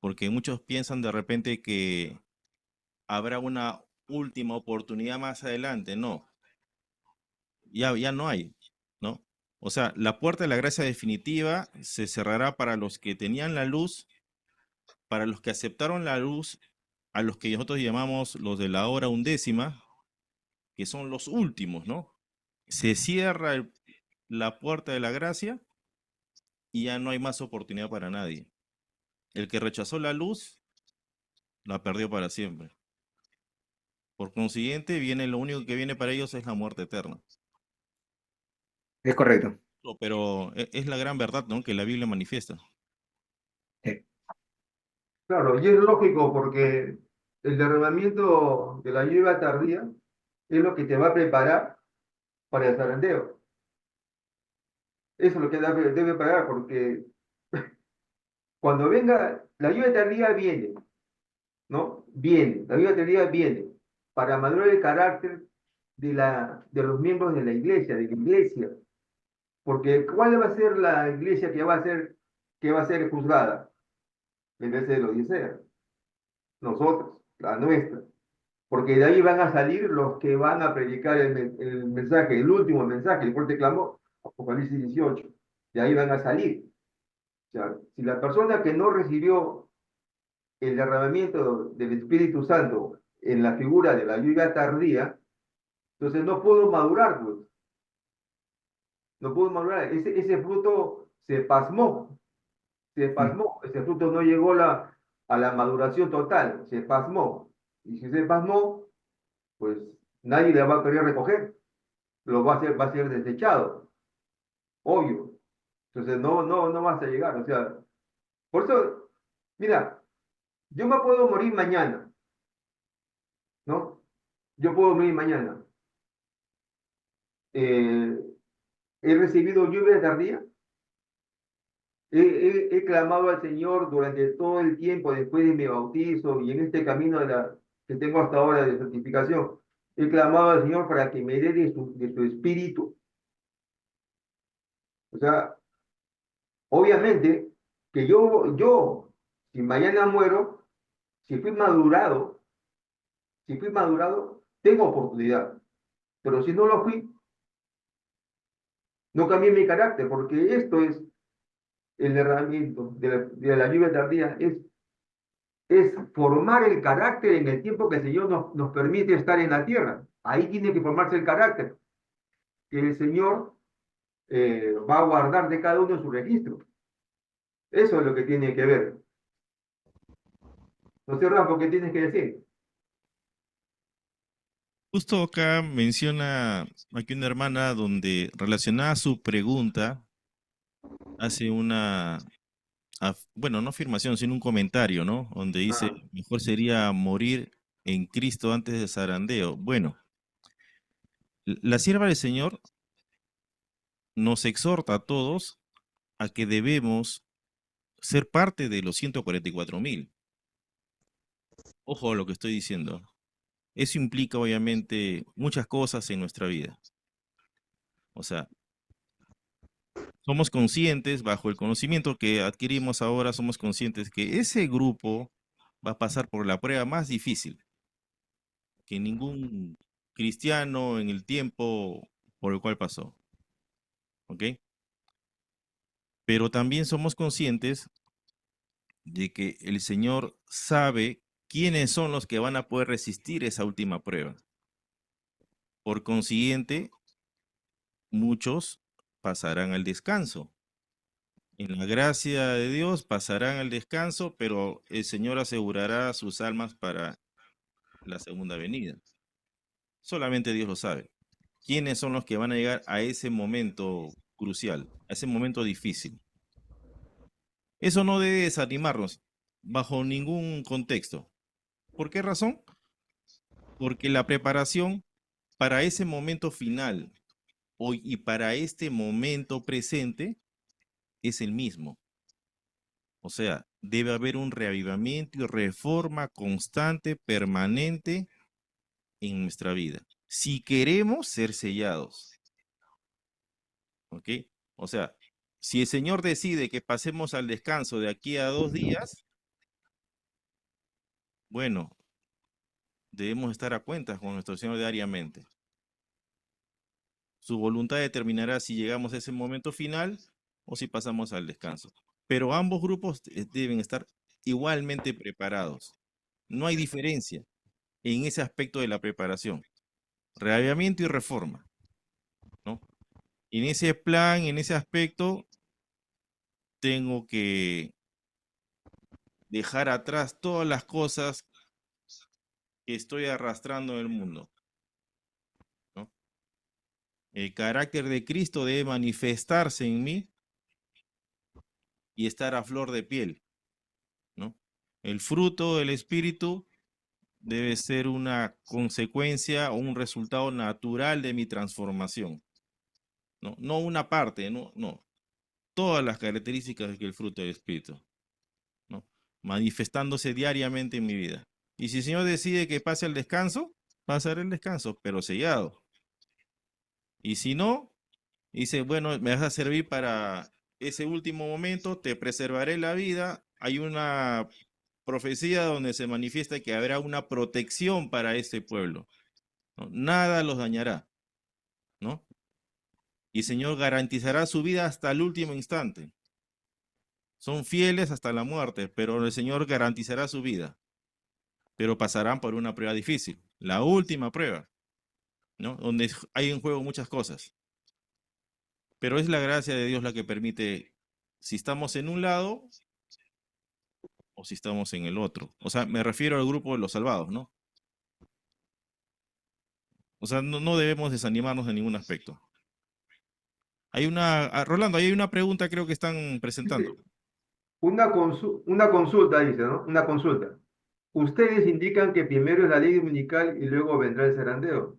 porque muchos piensan de repente que habrá una última oportunidad más adelante. No, ya no hay, ¿no? O sea, la puerta de la gracia definitiva se cerrará para los que tenían la luz, para los que aceptaron la luz, a los que nosotros llamamos los de la hora undécima, que son los últimos, ¿no? Se cierra la puerta de la gracia y ya no hay más oportunidad para nadie. El que rechazó la luz, la perdió para siempre. Por consiguiente, lo único que viene para ellos es la muerte eterna. es correcto. Pero es la gran verdad, ¿no? Que la Biblia manifiesta. Sí, claro, y es lógico porque el derramamiento de la lluvia tardía es lo que te va a preparar para el zarandeo. Eso es lo que debe parar, porque cuando venga, la lluvia tardía viene, ¿no? Viene, la lluvia tardía viene para madurar el carácter de los miembros de la iglesia, porque ¿cuál va a ser la iglesia que va a ser juzgada? En vez de la Odisea, nosotros, la nuestra. Porque de ahí van a salir los que van a predicar el mensaje, el último mensaje, el fuerte clamor, Apocalipsis 18. De ahí van a salir. O sea, si la persona que no recibió el derramamiento del Espíritu Santo en la figura de la lluvia tardía, entonces no puedo madurar, pues. No puedo madurar. Ese fruto se pasmó. Ese fruto no llegó a la maduración total, se pasmó. Y si se pasmó, pues nadie le va a querer recoger. Lo va a ser desechado, obvio. Entonces no vas a llegar. O sea, por eso, mira, yo me puedo morir mañana, ¿no? Yo puedo morir mañana. eh, he recibido lluvia tardía, he clamado al Señor durante todo el tiempo después de mi bautizo y en este camino que tengo hasta ahora de santificación. He clamado al Señor para que me dé de su espíritu. O sea, obviamente que si mañana muero, si fui madurado, tengo oportunidad. Pero si no lo fui, no cambié mi carácter, porque esto es el derramamiento de la lluvia tardía, es formar el carácter en el tiempo que el Señor nos permite estar en la tierra. Ahí tiene que formarse el carácter, que el Señor va a guardar de cada uno en su registro. Eso es lo que tiene que ver. No sé, Rafa, ¿qué tienes que decir? Justo acá menciona aquí una hermana donde relacionada a su pregunta hace bueno, no afirmación, sino un comentario, ¿no? Donde dice, Ah, mejor sería morir en Cristo antes de zarandeo. Bueno, la sierva del Señor nos exhorta a todos a que debemos ser parte de los 144.000. Ojo a lo que estoy diciendo. Eso implica obviamente muchas cosas en nuestra vida. O sea, somos conscientes, bajo el conocimiento que adquirimos ahora, somos conscientes que ese grupo va a pasar por la prueba más difícil que ningún cristiano en el tiempo por el cual pasó. ¿Ok? Pero también somos conscientes de que el Señor sabe quiénes son los que van a poder resistir esa última prueba. Por consiguiente, muchos pasarán al descanso. En la gracia de Dios pasarán al descanso, pero el Señor asegurará sus almas para la segunda venida. Solamente Dios lo sabe. ¿Quiénes son los que van a llegar a ese momento crucial, a ese momento difícil? Eso no debe desanimarnos bajo ningún contexto. ¿Por qué razón? Porque la preparación para ese momento final hoy y para este momento presente es el mismo. O sea, debe haber un reavivamiento y reforma constante, permanente en nuestra vida. Si queremos ser sellados, ¿ok? O sea, si el Señor decide que pasemos al descanso de aquí a 2 días, bueno, debemos estar a cuentas con nuestro Señor diariamente. Su voluntad determinará si llegamos a ese momento final o si pasamos al descanso. Pero ambos grupos deben estar igualmente preparados. No hay diferencia en ese aspecto de la preparación. Reavivamiento y reforma, ¿no? En ese plan, en ese aspecto, tengo que dejar atrás todas las cosas que estoy arrastrando en el mundo, ¿no? El carácter de Cristo debe manifestarse en mí y estar a flor de piel, ¿no? El fruto del Espíritu debe ser una consecuencia o un resultado natural de mi transformación, ¿no? No una parte, no. Todas las características del fruto del Espíritu, ¿no? Manifestándose diariamente en mi vida. Y si el Señor decide que pase al descanso, pasaré el descanso, pero sellado. Y si no, dice, bueno, me vas a servir para ese último momento, te preservaré la vida. Hay una profecía donde se manifiesta que habrá una protección para este pueblo, ¿no? Nada los dañará, ¿no? Y el Señor garantizará su vida hasta el último instante. Son fieles hasta la muerte, pero el Señor garantizará su vida. Pero pasarán por una prueba difícil, la última prueba, ¿no? Donde hay en juego muchas cosas. Pero es la gracia de Dios la que permite si estamos en un lado o si estamos en el otro. O sea, me refiero al grupo de los salvados, ¿no? O sea, no debemos desanimarnos en ningún aspecto. Rolando, ahí hay una pregunta creo que están presentando. sí, una consulta, dice, ¿no? Una consulta. Ustedes indican que primero es la ley dominical y luego vendrá el zarandeo.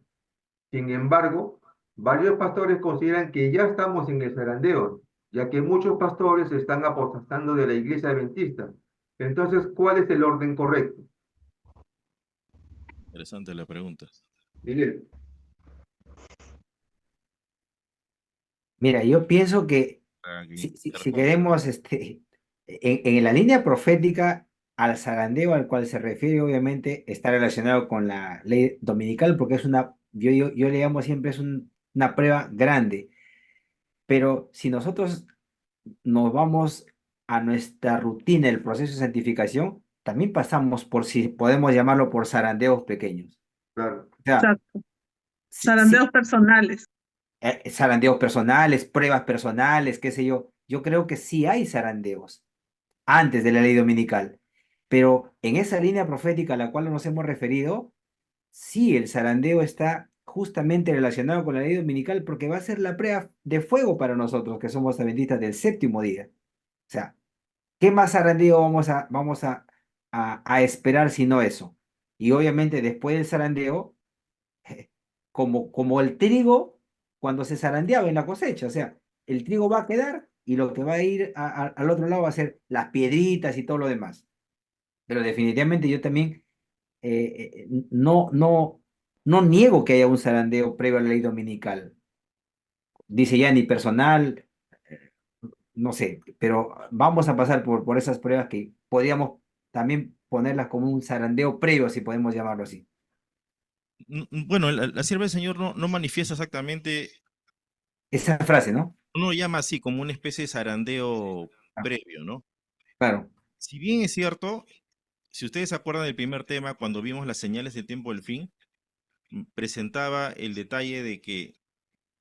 Sin embargo, Varios pastores consideran que ya estamos en el zarandeo, ya que muchos pastores están apostatando de la iglesia adventista. Entonces, ¿cuál es el orden correcto? Interesante la pregunta. Miguel. Mira, yo pienso que Para si que responda. queremos, en la línea profética, al zarandeo al cual se refiere, obviamente, está relacionado con la ley dominical, porque es yo le llamo siempre, una prueba grande. Pero si nosotros nos vamos a nuestra rutina, el proceso de santificación, también pasamos por, si podemos llamarlo, por zarandeos pequeños. Claro, O sea, Exacto. si, Zarandeos personales. zarandeos personales, pruebas personales, qué sé yo. Yo creo que sí hay zarandeos antes de la ley dominical, pero en esa línea profética a la cual nos hemos referido, sí, el zarandeo está justamente relacionado con la ley dominical porque va a ser la prueba de fuego para nosotros que somos adventistas del séptimo día. O sea, ¿qué más zarandeo vamos a esperar sino eso? Y obviamente después del zarandeo, como el trigo cuando se zarandeaba en la cosecha, o sea, el trigo va a quedar y lo que va a ir al otro lado va a ser las piedritas y todo lo demás. Pero definitivamente yo también no niego que haya un zarandeo previo a la ley dominical. Dice ya ni personal, no sé, pero vamos a pasar por esas pruebas que podríamos también ponerlas como un zarandeo previo, si podemos llamarlo así. Bueno, la sierva del Señor no manifiesta exactamente, Esa frase, ¿no? uno lo llama así, como una especie de zarandeo Ah, previo, ¿no? claro. Si bien es cierto, si ustedes se acuerdan del primer tema, cuando vimos las señales del tiempo del fin, presentaba el detalle de que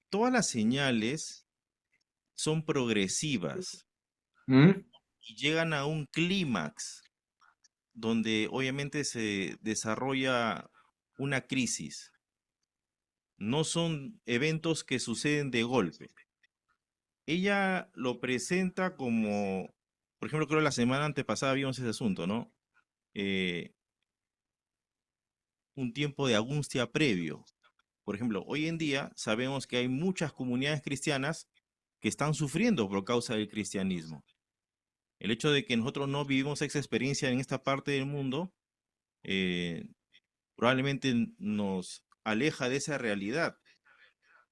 todas las señales son progresivas ¿Mm? y llegan a un clímax donde obviamente se desarrolla una crisis. No son eventos que suceden de golpe. Ella lo presenta como, por ejemplo, creo que la semana antepasada vimos ese asunto, ¿no? Eh, un tiempo de angustia previo. Por ejemplo, hoy en día sabemos que hay muchas comunidades cristianas que están sufriendo por causa del cristianismo. El hecho de que nosotros no vivimos esa experiencia en esta parte del mundo eh, probablemente nos aleja de esa realidad.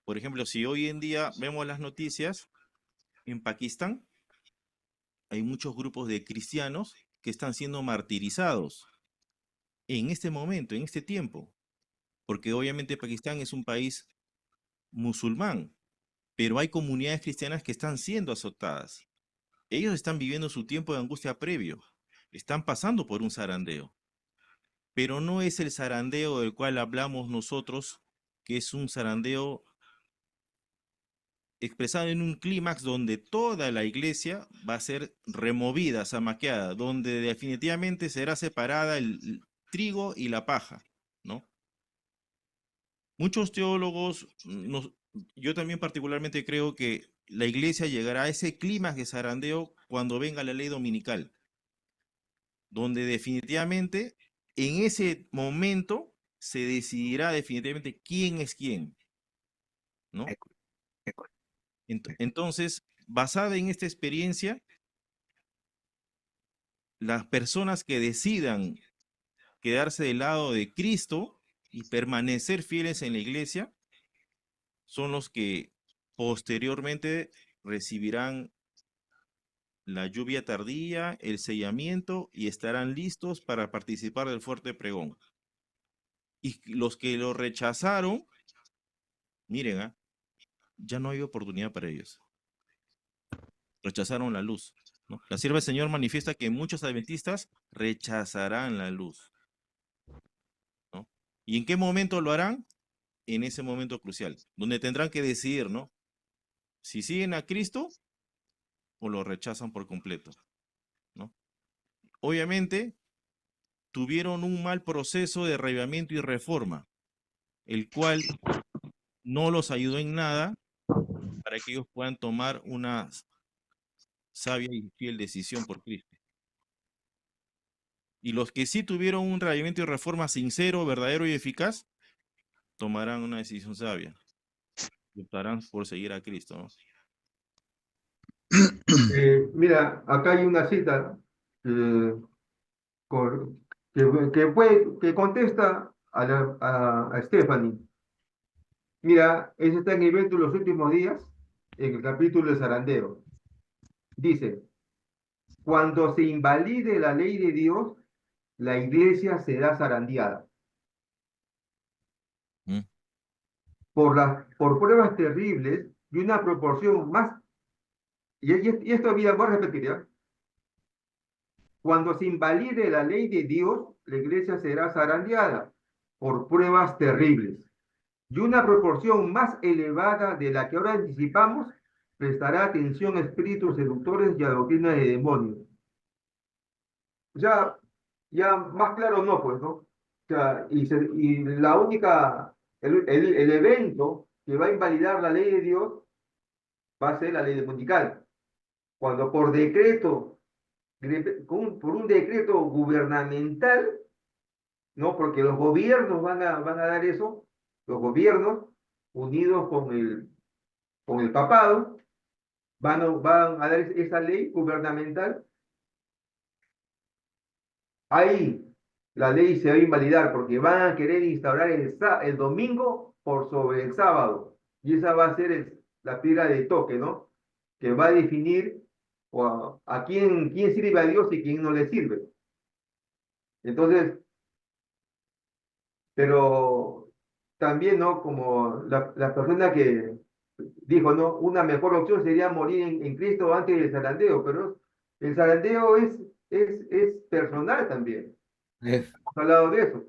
Por ejemplo, si hoy en día vemos las noticias, en Pakistán hay muchos grupos de cristianos que están siendo martirizados en este momento, en este tiempo, porque obviamente Pakistán es un país musulmán, pero hay comunidades cristianas que están siendo azotadas. Ellos están viviendo su tiempo de angustia previo, están pasando por un zarandeo, pero no es el zarandeo del cual hablamos nosotros, que es un zarandeo expresado en un clímax donde toda la iglesia va a ser removida, zamaqueada, donde definitivamente será separada el trigo y la paja, ¿no? Muchos teólogos, yo también particularmente creo que la iglesia llegará a ese clímax de zarandeo cuando venga la ley dominical, donde definitivamente en ese momento se decidirá definitivamente quién es quién, ¿no? Eco, eco. Entonces, basada en esta experiencia, las personas que decidan quedarse del lado de Cristo y permanecer fieles en la iglesia son los que posteriormente recibirán la lluvia tardía, el sellamiento y estarán listos para participar del fuerte pregón. Y los que lo rechazaron, miren, ya no hay oportunidad para ellos. Rechazaron la luz, ¿no? La sierva del Señor manifiesta que muchos adventistas rechazarán la luz, ¿no? ¿Y en qué momento lo harán? En ese momento crucial, donde tendrán que decidir, ¿no? Si siguen a Cristo o lo rechazan por completo, ¿no? Obviamente tuvieron un mal proceso de arraigamiento y reforma, el cual no los ayudó en nada para que ellos puedan tomar una sabia y fiel decisión por Cristo. Y los que sí tuvieron un arraigamiento y reforma sincero, verdadero y eficaz, tomarán una decisión sabia. Optarán por seguir a Cristo, ¿no? Mira, acá hay una cita eh, que contesta a Stephanie. Mira, ese está en Evento de los Últimos Días, en el capítulo de Zarandeo. Dice, cuando se invalide la ley de Dios, la iglesia será zarandeada Mm. por pruebas terribles y una proporción más. Y esto, mira, voy a repetir, ¿ya? Cuando se invalide la ley de Dios, la iglesia será zarandeada por pruebas terribles. Y una proporción más elevada de la que ahora anticipamos prestará atención a espíritus seductores y a doctrina de demonios. Ya, ya más claro no, pues, ¿no? O sea, y la única, el evento que va a invalidar la ley de Dios va a ser la ley de mundical. Cuando por decreto, por un decreto gubernamental, ¿no? Porque los gobiernos van a dar eso, los gobiernos unidos con el papado, van a dar esa ley gubernamental. Ahí la ley se va a invalidar porque van a querer instaurar el domingo por sobre el sábado. Y esa va a ser la piedra de toque, ¿no? Que va a definir a quién sirve a Dios y quién no le sirve. Entonces, pero también, ¿no? Como la persona que dijo, ¿no? Una mejor opción sería morir en Cristo antes del zarandeo, pero el zarandeo es personal también. Es- Hemos hablado de eso.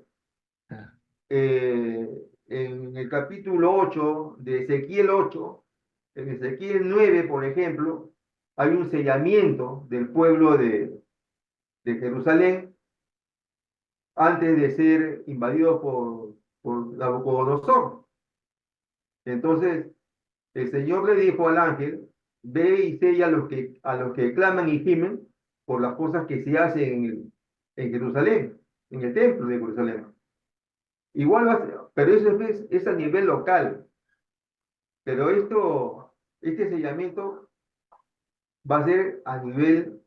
ah, eh, en el capítulo 8 de Ezequiel 8, en Ezequiel 9, por ejemplo, hay un sellamiento del pueblo de Jerusalén antes de ser invadido por Nabucodonosor. Entonces, el Señor le dijo al ángel, ve y sella a los que claman y gimen por las cosas que se hacen en Jerusalén, en el templo de Jerusalén. Igual va a ser, pero eso es a nivel local. Pero este sellamiento va a ser a nivel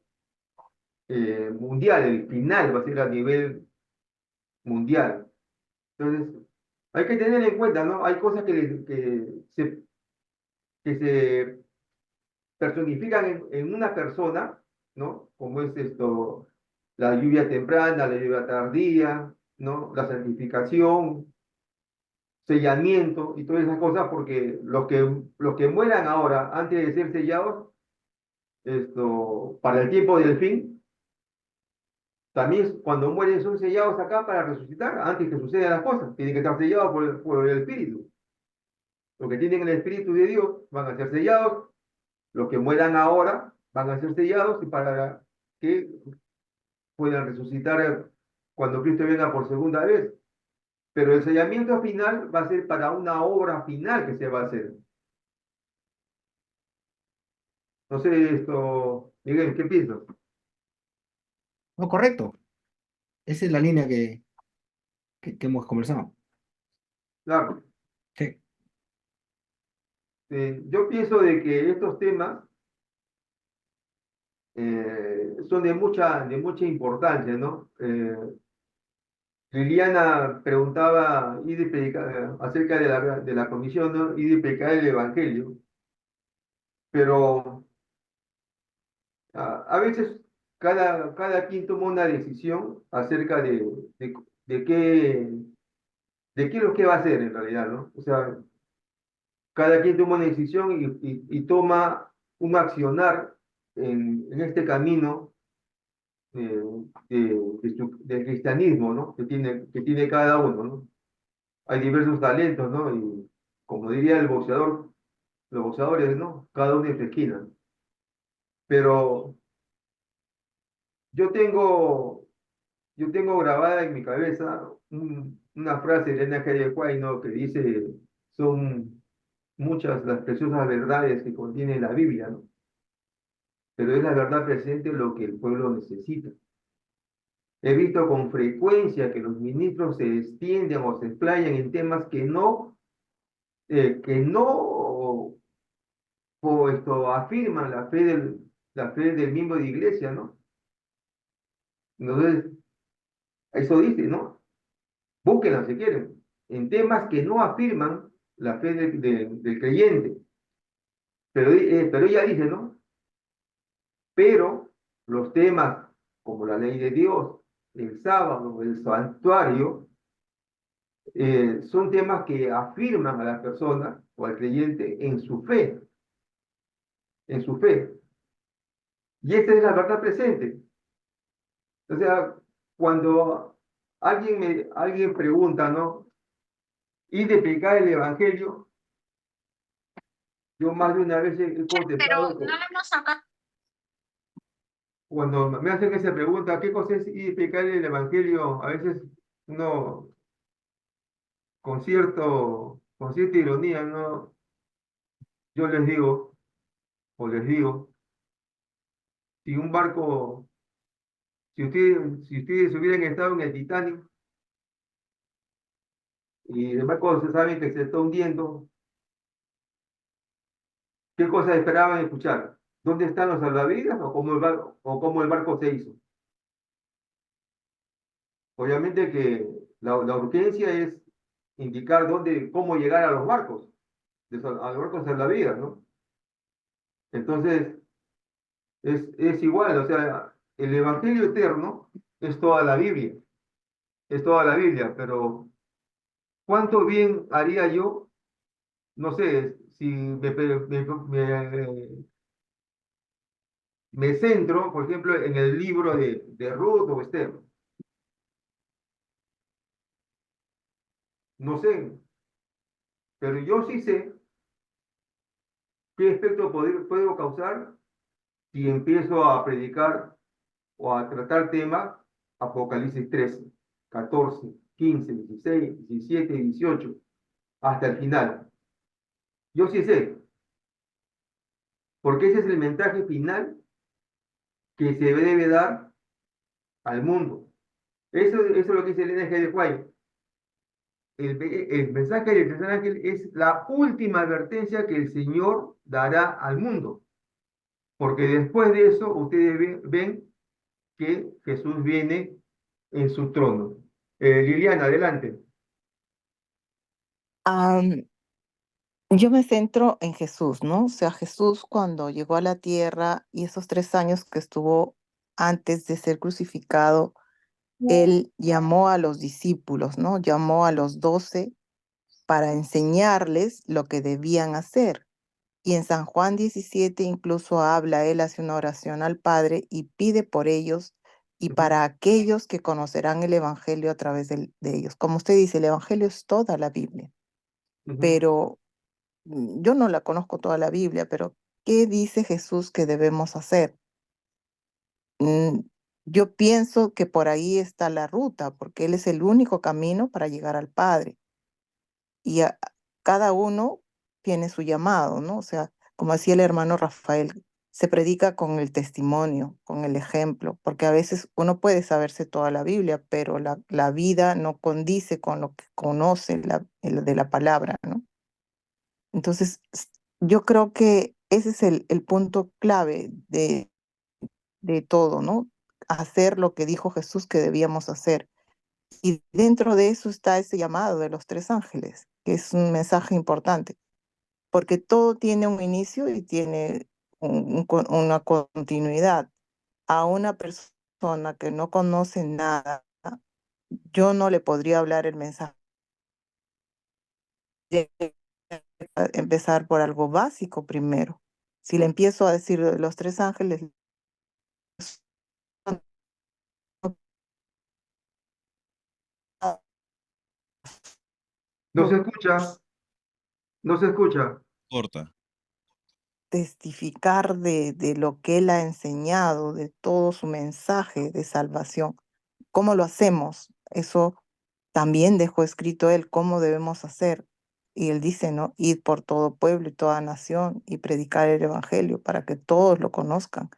mundial, el final va a ser a nivel mundial. Entonces, hay que tener en cuenta, ¿no? Hay cosas que se personifican en una persona, ¿no? Como es esto, la lluvia temprana, la lluvia tardía, ¿no? La santificación, sellamiento y todas esas cosas, porque los que mueran ahora, antes de ser sellados, para el tiempo del fin, también cuando mueren son sellados acá para resucitar antes que sucedan las cosas. Tienen que estar sellados por el Espíritu. Los que tienen el Espíritu de Dios van a ser sellados. Los que mueran ahora van a ser sellados y para que puedan resucitar cuando Cristo venga por segunda vez. Pero el sellamiento final va a ser para una obra final que se va a hacer. No sé Miguel, ¿qué piensas? no, correcto. Esa es la línea que hemos conversado. Claro. Sí. Yo pienso de que estos temas son de mucha importancia, ¿no? Liliana preguntaba acerca de la comisión, ¿no? Y de predicar el Evangelio, pero a veces cada quien toma una decisión acerca de, de qué, de qué es lo que va a hacer en realidad, ¿no? O sea, cada quien toma una decisión y toma un accionar en este camino eh, del cristianismo, ¿no? Que tiene cada uno, ¿no? Hay diversos talentos, ¿no? Y como diría el boxeador, los boxeadores, ¿no? Cada uno en su esquina. Pero yo tengo, yo tengo grabada en mi cabeza una frase de Elena G. de White, ¿no? Que dice, son muchas las preciosas verdades que contiene la Biblia, ¿no? Pero es la verdad presente lo que el pueblo necesita. He visto con frecuencia que los ministros se extienden o se explayan en temas que no o esto afirman la fe del miembro de iglesia, ¿no? Entonces, eso dice, ¿no? Búsquenla si quieren, en temas que no afirman la fe del creyente. Pero ella dice, ¿no? Pero los temas como la ley de Dios, el sábado, el santuario, son temas que afirman a la persona o al creyente en su fe. Y esta es la verdad presente. O sea, cuando alguien pregunta, ¿no? ¿Y de explicar el evangelio? Yo más de una vez he contestado, cuando me hacen esa pregunta, ¿qué cosa es y explicar el evangelio? A veces uno, con cierta ironía, ¿no? Yo les digo, o les digo, si un barco, si ustedes hubieran estado en el Titanic y el barco se sabe que se está hundiendo, ¿qué cosas esperaban escuchar? ¿Dónde están los salvavidas o cómo el barco se hizo? Obviamente que la urgencia es indicar cómo llegar a los barcos, a los barcos salvavidas, ¿no? Entonces, es igual, o sea, el Evangelio eterno es toda la Biblia, pero ¿cuánto bien haría yo? No sé, si me centro, por ejemplo, en el libro de Ruth o Esther. No sé, pero yo sí sé qué efecto puedo causar si empiezo a predicar o a tratar temas Apocalipsis 13, 14, 15, 16, 17, 18, hasta el final. Yo sí sé, porque ese es el mensaje final que se debe dar al mundo. Eso es lo que dice Elena G. de White. El mensaje del tercer ángel es la última advertencia que el Señor dará al mundo, porque después de eso ustedes ven que Jesús viene en su trono. Liliana, adelante. Am, yo me centro en Jesús, ¿no? O sea, Jesús cuando llegó a la tierra y esos 3 años que estuvo antes de ser crucificado, él llamó a los discípulos, ¿no? Llamó a los 12 para enseñarles lo que debían hacer. Y en San Juan 17 incluso habla, él hace una oración al Padre y pide por ellos y Ujú, para aquellos que conocerán el Evangelio a través de ellos. Como usted dice, el Evangelio es toda la Biblia, ujú. pero yo no la conozco toda la Biblia, pero ¿qué dice Jesús que debemos hacer? Mm, Yo pienso que por ahí está la ruta, porque Él es el único camino para llegar al Padre. Y cada uno tiene su llamado, ¿no? O sea, como decía el hermano Rafael, se predica con el testimonio, con el ejemplo, porque a veces uno puede saberse toda la Biblia, pero la vida no condice con lo que conoce de la palabra, ¿no? Entonces, yo creo que ese es el punto clave de todo, ¿no? Hacer lo que dijo Jesús que debíamos hacer. Y dentro de eso está ese llamado de los 3 ángeles, que es un mensaje importante, porque todo tiene un inicio y tiene una continuidad. A una persona que no conoce nada, yo no le podría hablar el mensaje. Empezar por algo básico primero. Si le empiezo a decir los 3 ángeles, No se escucha, no se escucha. Corta. testificar de lo que él ha enseñado, de todo su mensaje de salvación. ¿Cómo lo hacemos? Eso también dejó escrito él, cómo debemos hacer. Y él dice, ¿no? Ir por todo pueblo y toda nación y predicar el evangelio para que todos lo conozcan.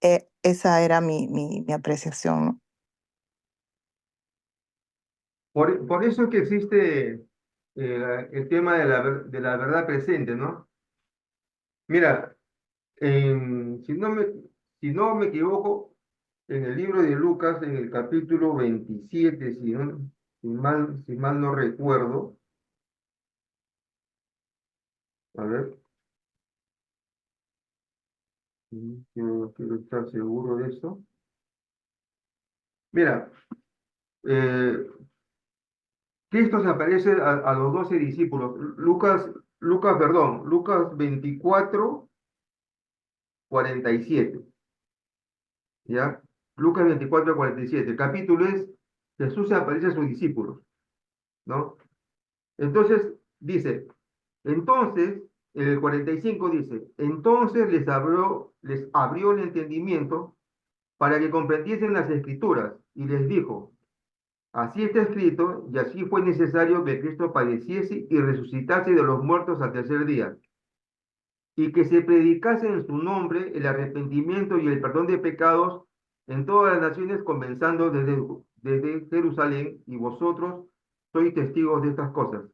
Esa era mi apreciación, ¿no? Por eso es que existe el tema de la verdad presente, ¿no? Mira, si no me equivoco, en el libro de Lucas, en el capítulo 27, si mal no recuerdo, a ver, quiero estar seguro de esto. Mira, eh, Cristo se aparece a los 12 discípulos. Lucas 24:47, ¿ya? Lucas 24:47. El capítulo es, Jesús se aparece a sus discípulos, ¿no? Entonces, entonces, en el 45 dice, entonces les abrió el entendimiento para que comprendiesen las escrituras y les dijo, así está escrito y así fue necesario que Cristo padeciese y resucitase de los muertos al tercer día y que se predicase en su nombre el arrepentimiento y el perdón de pecados en todas las naciones, comenzando desde Jerusalén, y vosotros sois testigos de estas cosas.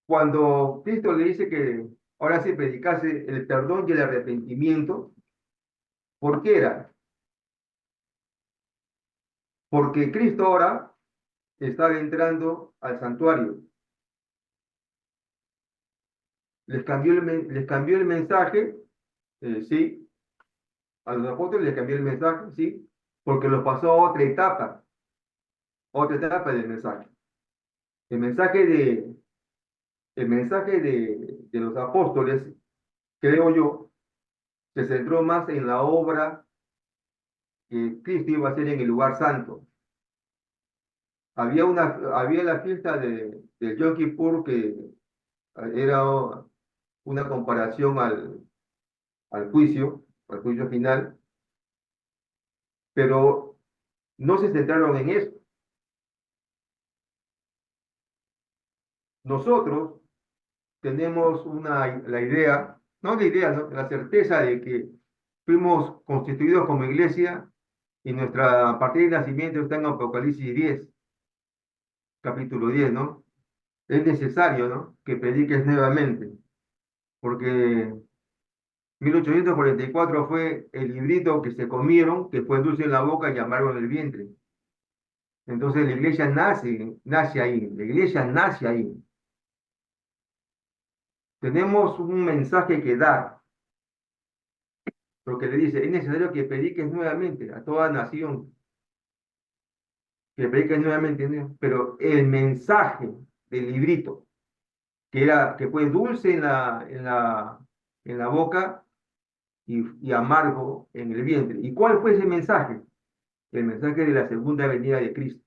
Cuando Cristo le dice que ahora se predicase el perdón y el arrepentimiento, ¿por qué era? Porque Cristo ahora estaba entrando al santuario. Les cambió el mensaje, sí, a los apóstoles les cambió el mensaje, sí, porque los pasó a otra etapa del mensaje. El mensaje de, el mensaje de los apóstoles, creo yo, se centró más en la obra que Cristo iba a hacer en el lugar santo. Había la fiesta de Yom Kippur, que era una comparación al juicio final, pero no se centraron en eso. Nosotros tenemos la idea, no la idea, ¿no? La certeza de que fuimos constituidos como iglesia y nuestra partida de nacimiento está en Apocalipsis 10, capítulo 10, ¿no? Es necesario, ¿no?, que prediques nuevamente, porque 1844 fue el librito que se comieron, que fue dulce en la boca y amargo en el vientre. Entonces la iglesia nace ahí, la iglesia nace ahí. Tenemos un mensaje que dar, porque le dice, es necesario que prediques nuevamente a toda nación, que prediques nuevamente, ¿no? Pero el mensaje del librito, que fue dulce en la boca y amargo en el vientre. ¿Y cuál fue ese mensaje? El mensaje de la segunda venida de Cristo.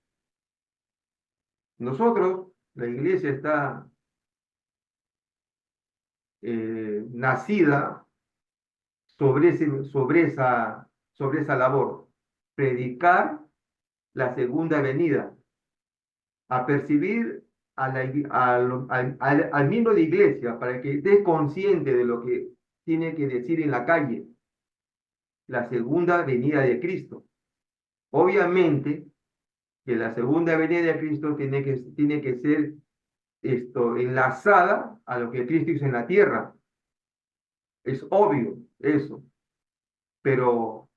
Nosotros, la iglesia está nacida sobre esa labor, predicar la segunda venida, a percibir al miembro de iglesia para que esté consciente de lo que tiene que decir en la calle, la segunda venida de Cristo. Obviamente que la segunda venida de Cristo tiene que ser enlazada a lo que Cristo hizo en la tierra. Es obvio eso, pero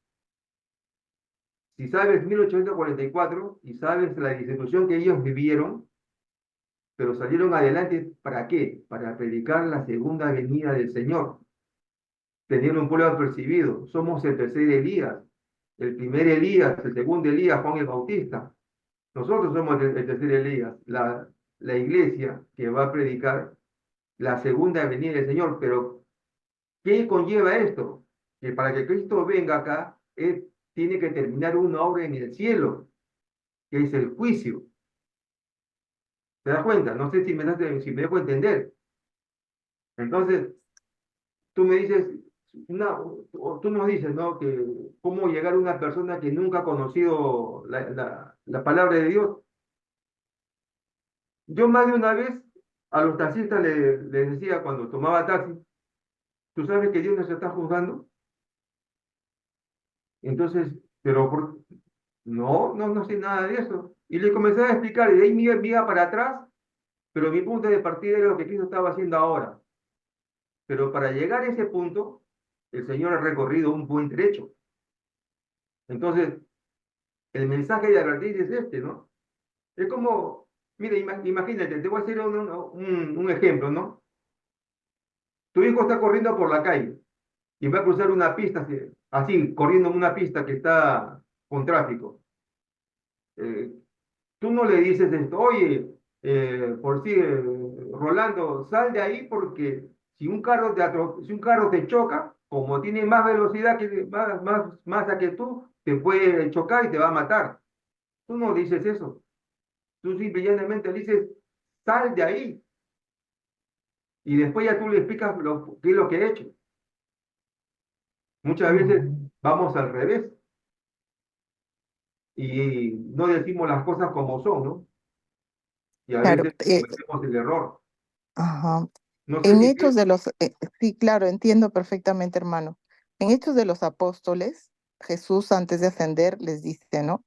si sabes 1844 y sabes la institución que ellos vivieron, pero salieron adelante, ¿para qué? Para predicar la segunda venida del Señor. Tener un pueblo apercibido. Somos el tercer Elías, el primer Elías, el segundo Elías, Juan el Bautista. Nosotros somos el tercer Elías, la iglesia que va a predicar la segunda venida del Señor. Pero, ¿qué conlleva esto? Que para que Cristo venga acá, Él tiene que terminar una obra en el cielo, que es el juicio. ¿Te das cuenta? No sé si me dejo entender. Entonces, tú me dices, tú nos dices, ¿no?, que cómo llegar a una persona que nunca ha conocido la palabra de Dios. Yo más de una vez a los taxistas les decía cuando tomaba taxi, ¿tú sabes que Dios nos está juzgando? Entonces, pero no sé nada de eso. Y le comencé a explicar, y de ahí me iba para atrás Pero mi punto de partida era lo que Cristo estaba haciendo ahora. Pero para llegar a ese punto, el Señor ha recorrido un buen trecho. Entonces, el mensaje de advertir es este, ¿no? Es como, mira, imagínate, te voy a hacer un ejemplo, ¿no? Tu hijo está corriendo por la calle y va a cruzar una pista, así, corriendo en una pista que está con tráfico. Eh, Tú no le dices esto, oye, Rolando, sal de ahí porque si un carro te choca, como tiene más velocidad más masa que tú, te puede chocar y te va a matar. Tú no dices eso. Tú simplemente dices, sal de ahí. Y después ya tú le explicas qué es lo que he hecho. Muchas veces Mm. vamos al revés y no decimos las cosas como son, ¿no? Y a Claro, veces cometemos el error. ajá. No sé En si Hechos de los, sí, claro, entiendo perfectamente, hermano. En Hechos de los Apóstoles, Jesús antes de ascender les dice, ¿no?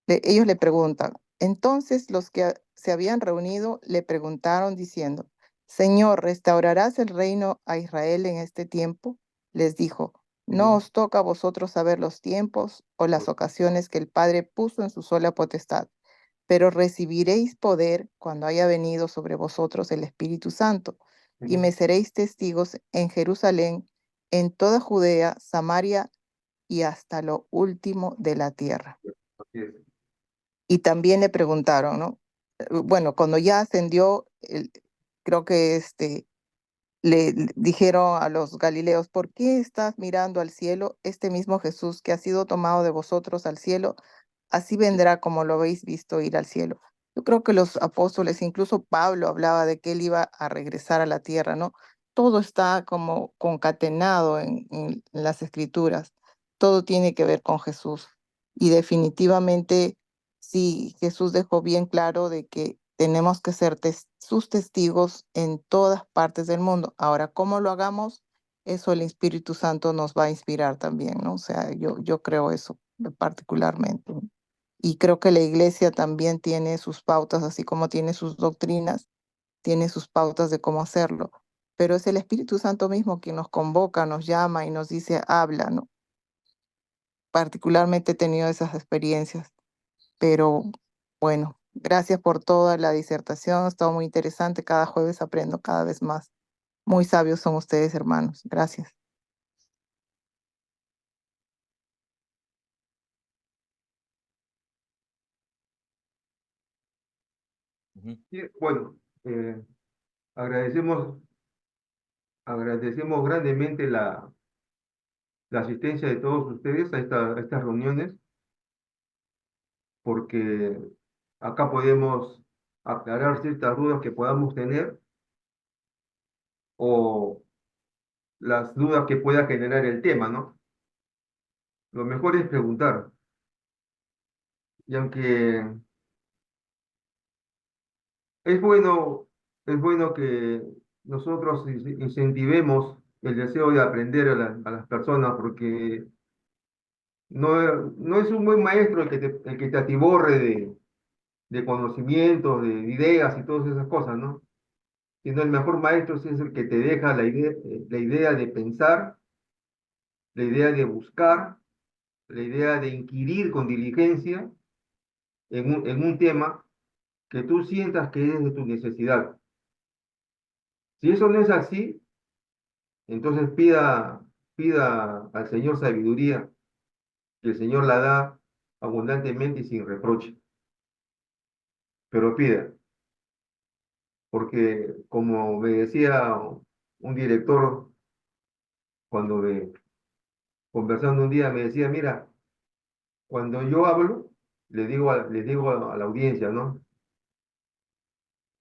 Ellos le preguntan. Entonces los que se habían reunido le preguntaron diciendo, Señor, ¿restaurarás el reino a Israel en este tiempo? Les dijo, no Ujú. os toca a vosotros saber los tiempos o las ocasiones que el Padre puso en su sola potestad, pero recibiréis poder cuando haya venido sobre vosotros el Espíritu Santo, y Ujú. me seréis testigos en Jerusalén, en toda Judea, Samaria y hasta lo último de la tierra. Así es. Y también le preguntaron, ¿no? Bueno, cuando ya ascendió, creo que le dijeron a los galileos, ¿por qué estás mirando al cielo? Este mismo Jesús que ha sido tomado de vosotros al cielo, así vendrá como lo habéis visto ir al cielo. Yo creo que los apóstoles, incluso Pablo hablaba de que él iba a regresar a la tierra, ¿no? Todo está como concatenado en las escrituras. Todo tiene que ver con Jesús. Y definitivamente, sí, Jesús dejó bien claro de que tenemos que ser sus testigos en todas partes del mundo. Ahora, ¿cómo lo hagamos? Eso el Espíritu Santo nos va a inspirar también, ¿no? O sea, yo creo eso particularmente. Y creo que la iglesia también tiene sus pautas, así como tiene sus doctrinas, tiene sus pautas de cómo hacerlo. Pero es el Espíritu Santo mismo quien nos convoca, nos llama y nos dice, habla, ¿no? Particularmente he tenido esas experiencias. Pero bueno, gracias por toda la disertación, ha estado muy interesante. Cada jueves aprendo cada vez más. Muy sabios son ustedes, hermanos. Gracias. Ujú. Sí, bueno, agradecemos, agradecemos grandemente la asistencia de todos ustedes a estas reuniones, porque acá podemos aclarar ciertas dudas que podamos tener o las dudas que pueda generar el tema, ¿no? Lo mejor es preguntar. Y aunque es bueno, es bueno que nosotros incentivemos el deseo de aprender a las personas, porque no es un buen maestro el que te atiborre de conocimientos, de ideas y todas esas cosas, ¿no? Sino el mejor maestro es el que te deja la idea de pensar, la idea de buscar, la idea de inquirir con diligencia en un tema que tú sientas que es de tu necesidad. Si eso no es así, entonces pida al Señor sabiduría, que el Señor la da abundantemente y sin reproche. Pero pida, porque como me decía un director cuando conversando un día, me decía, mira, cuando yo hablo, les digo a la audiencia, ¿no?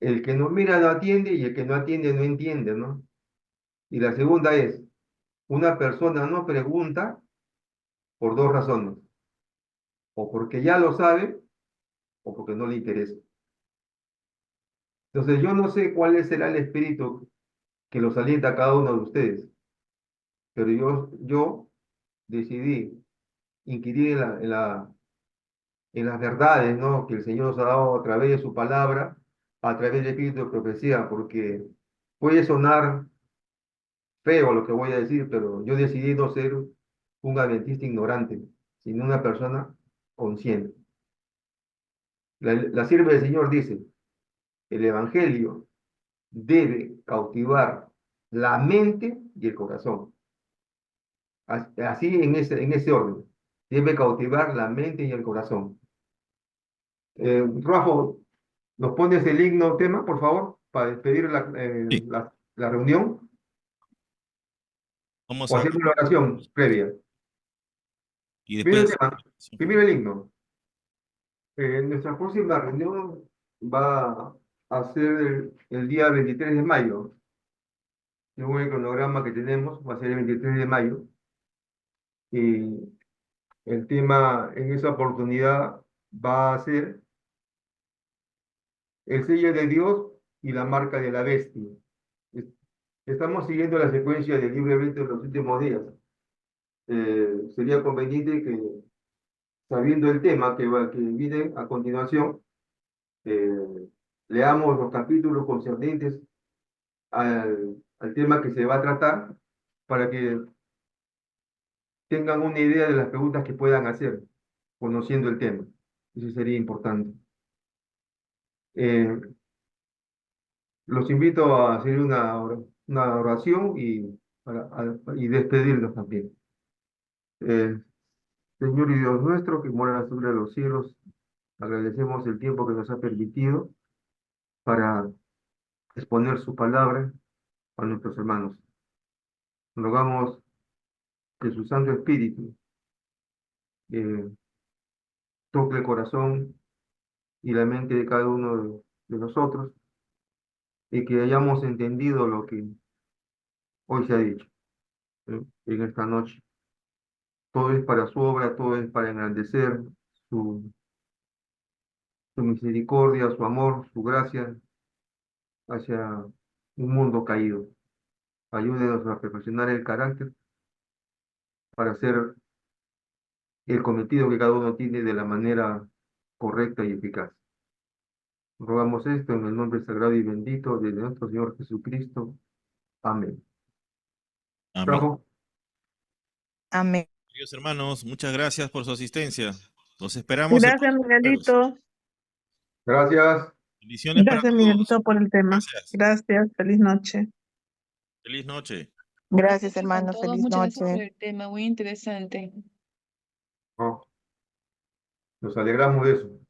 El que no mira no atiende y el que no atiende no entiende, ¿no? Y la segunda es, una persona no pregunta por dos razones, o porque ya lo sabe o porque no le interesa. Entonces yo no sé cuál será el espíritu que los alienta a cada uno de ustedes, pero yo decidí inquirir en las verdades, ¿no? Que el Señor nos ha dado a través de su palabra a través del espíritu de profecía, porque puede sonar feo lo que voy a decir, pero yo decidí no ser un adventista ignorante, sino una persona consciente. La sierva del Señor dice, el Evangelio debe cautivar la mente y el corazón. Así en ese orden. Debe cautivar la mente y el corazón. Rafa, ¿nos pones el himno tema, por favor, para despedir Sí, la reunión? vamos O a... hacer una oración previa. Y Primero después... el tema, primero el himno. Nuestra próxima reunión va a ser el día 23 de mayo. Según el cronograma que tenemos, va a ser el 23 de mayo. Y el tema en esa oportunidad va a ser el sello de Dios y la marca de la bestia. Es- Estamos siguiendo la secuencia del libro de los últimos días. Sería conveniente que, sabiendo el tema que viene a continuación, eh, leamos los capítulos concernientes al tema que se va a tratar para que tengan una idea de las preguntas que puedan hacer, conociendo el tema. Eso sería importante. Eh, los invito a hacer una oración y despedirnos también. Eh, Señor y Dios nuestro, que mora sobre los cielos, agradecemos el tiempo que nos ha permitido para exponer su palabra a nuestros hermanos. Rogamos que su Santo Espíritu eh, toque el corazón y la mente de cada uno de nosotros y que hayamos entendido lo que hoy se ha dicho, en esta noche. Todo es para su obra, todo es para engrandecer su, su misericordia, su amor, su gracia hacia un mundo caído. Ayúdenos a perfeccionar el carácter para hacer el cometido que cada uno tiene de la manera correcta y eficaz. Rogamos esto en el nombre sagrado y bendito de nuestro Señor Jesucristo. Amén. Amén. Rafa, Amén. Queridos hermanos, muchas gracias por su asistencia. Los esperamos el Gracias, próximo jueves. Miguelito. gracias. Bendiciones para Gracias, todos. Miguelito, por el tema. Gracias. Gracias. Feliz noche. Feliz noche. Gracias, Con hermanos. todos, Feliz muchas gracias por noche. el tema, muy interesante. Oh, nos alegramos de eso.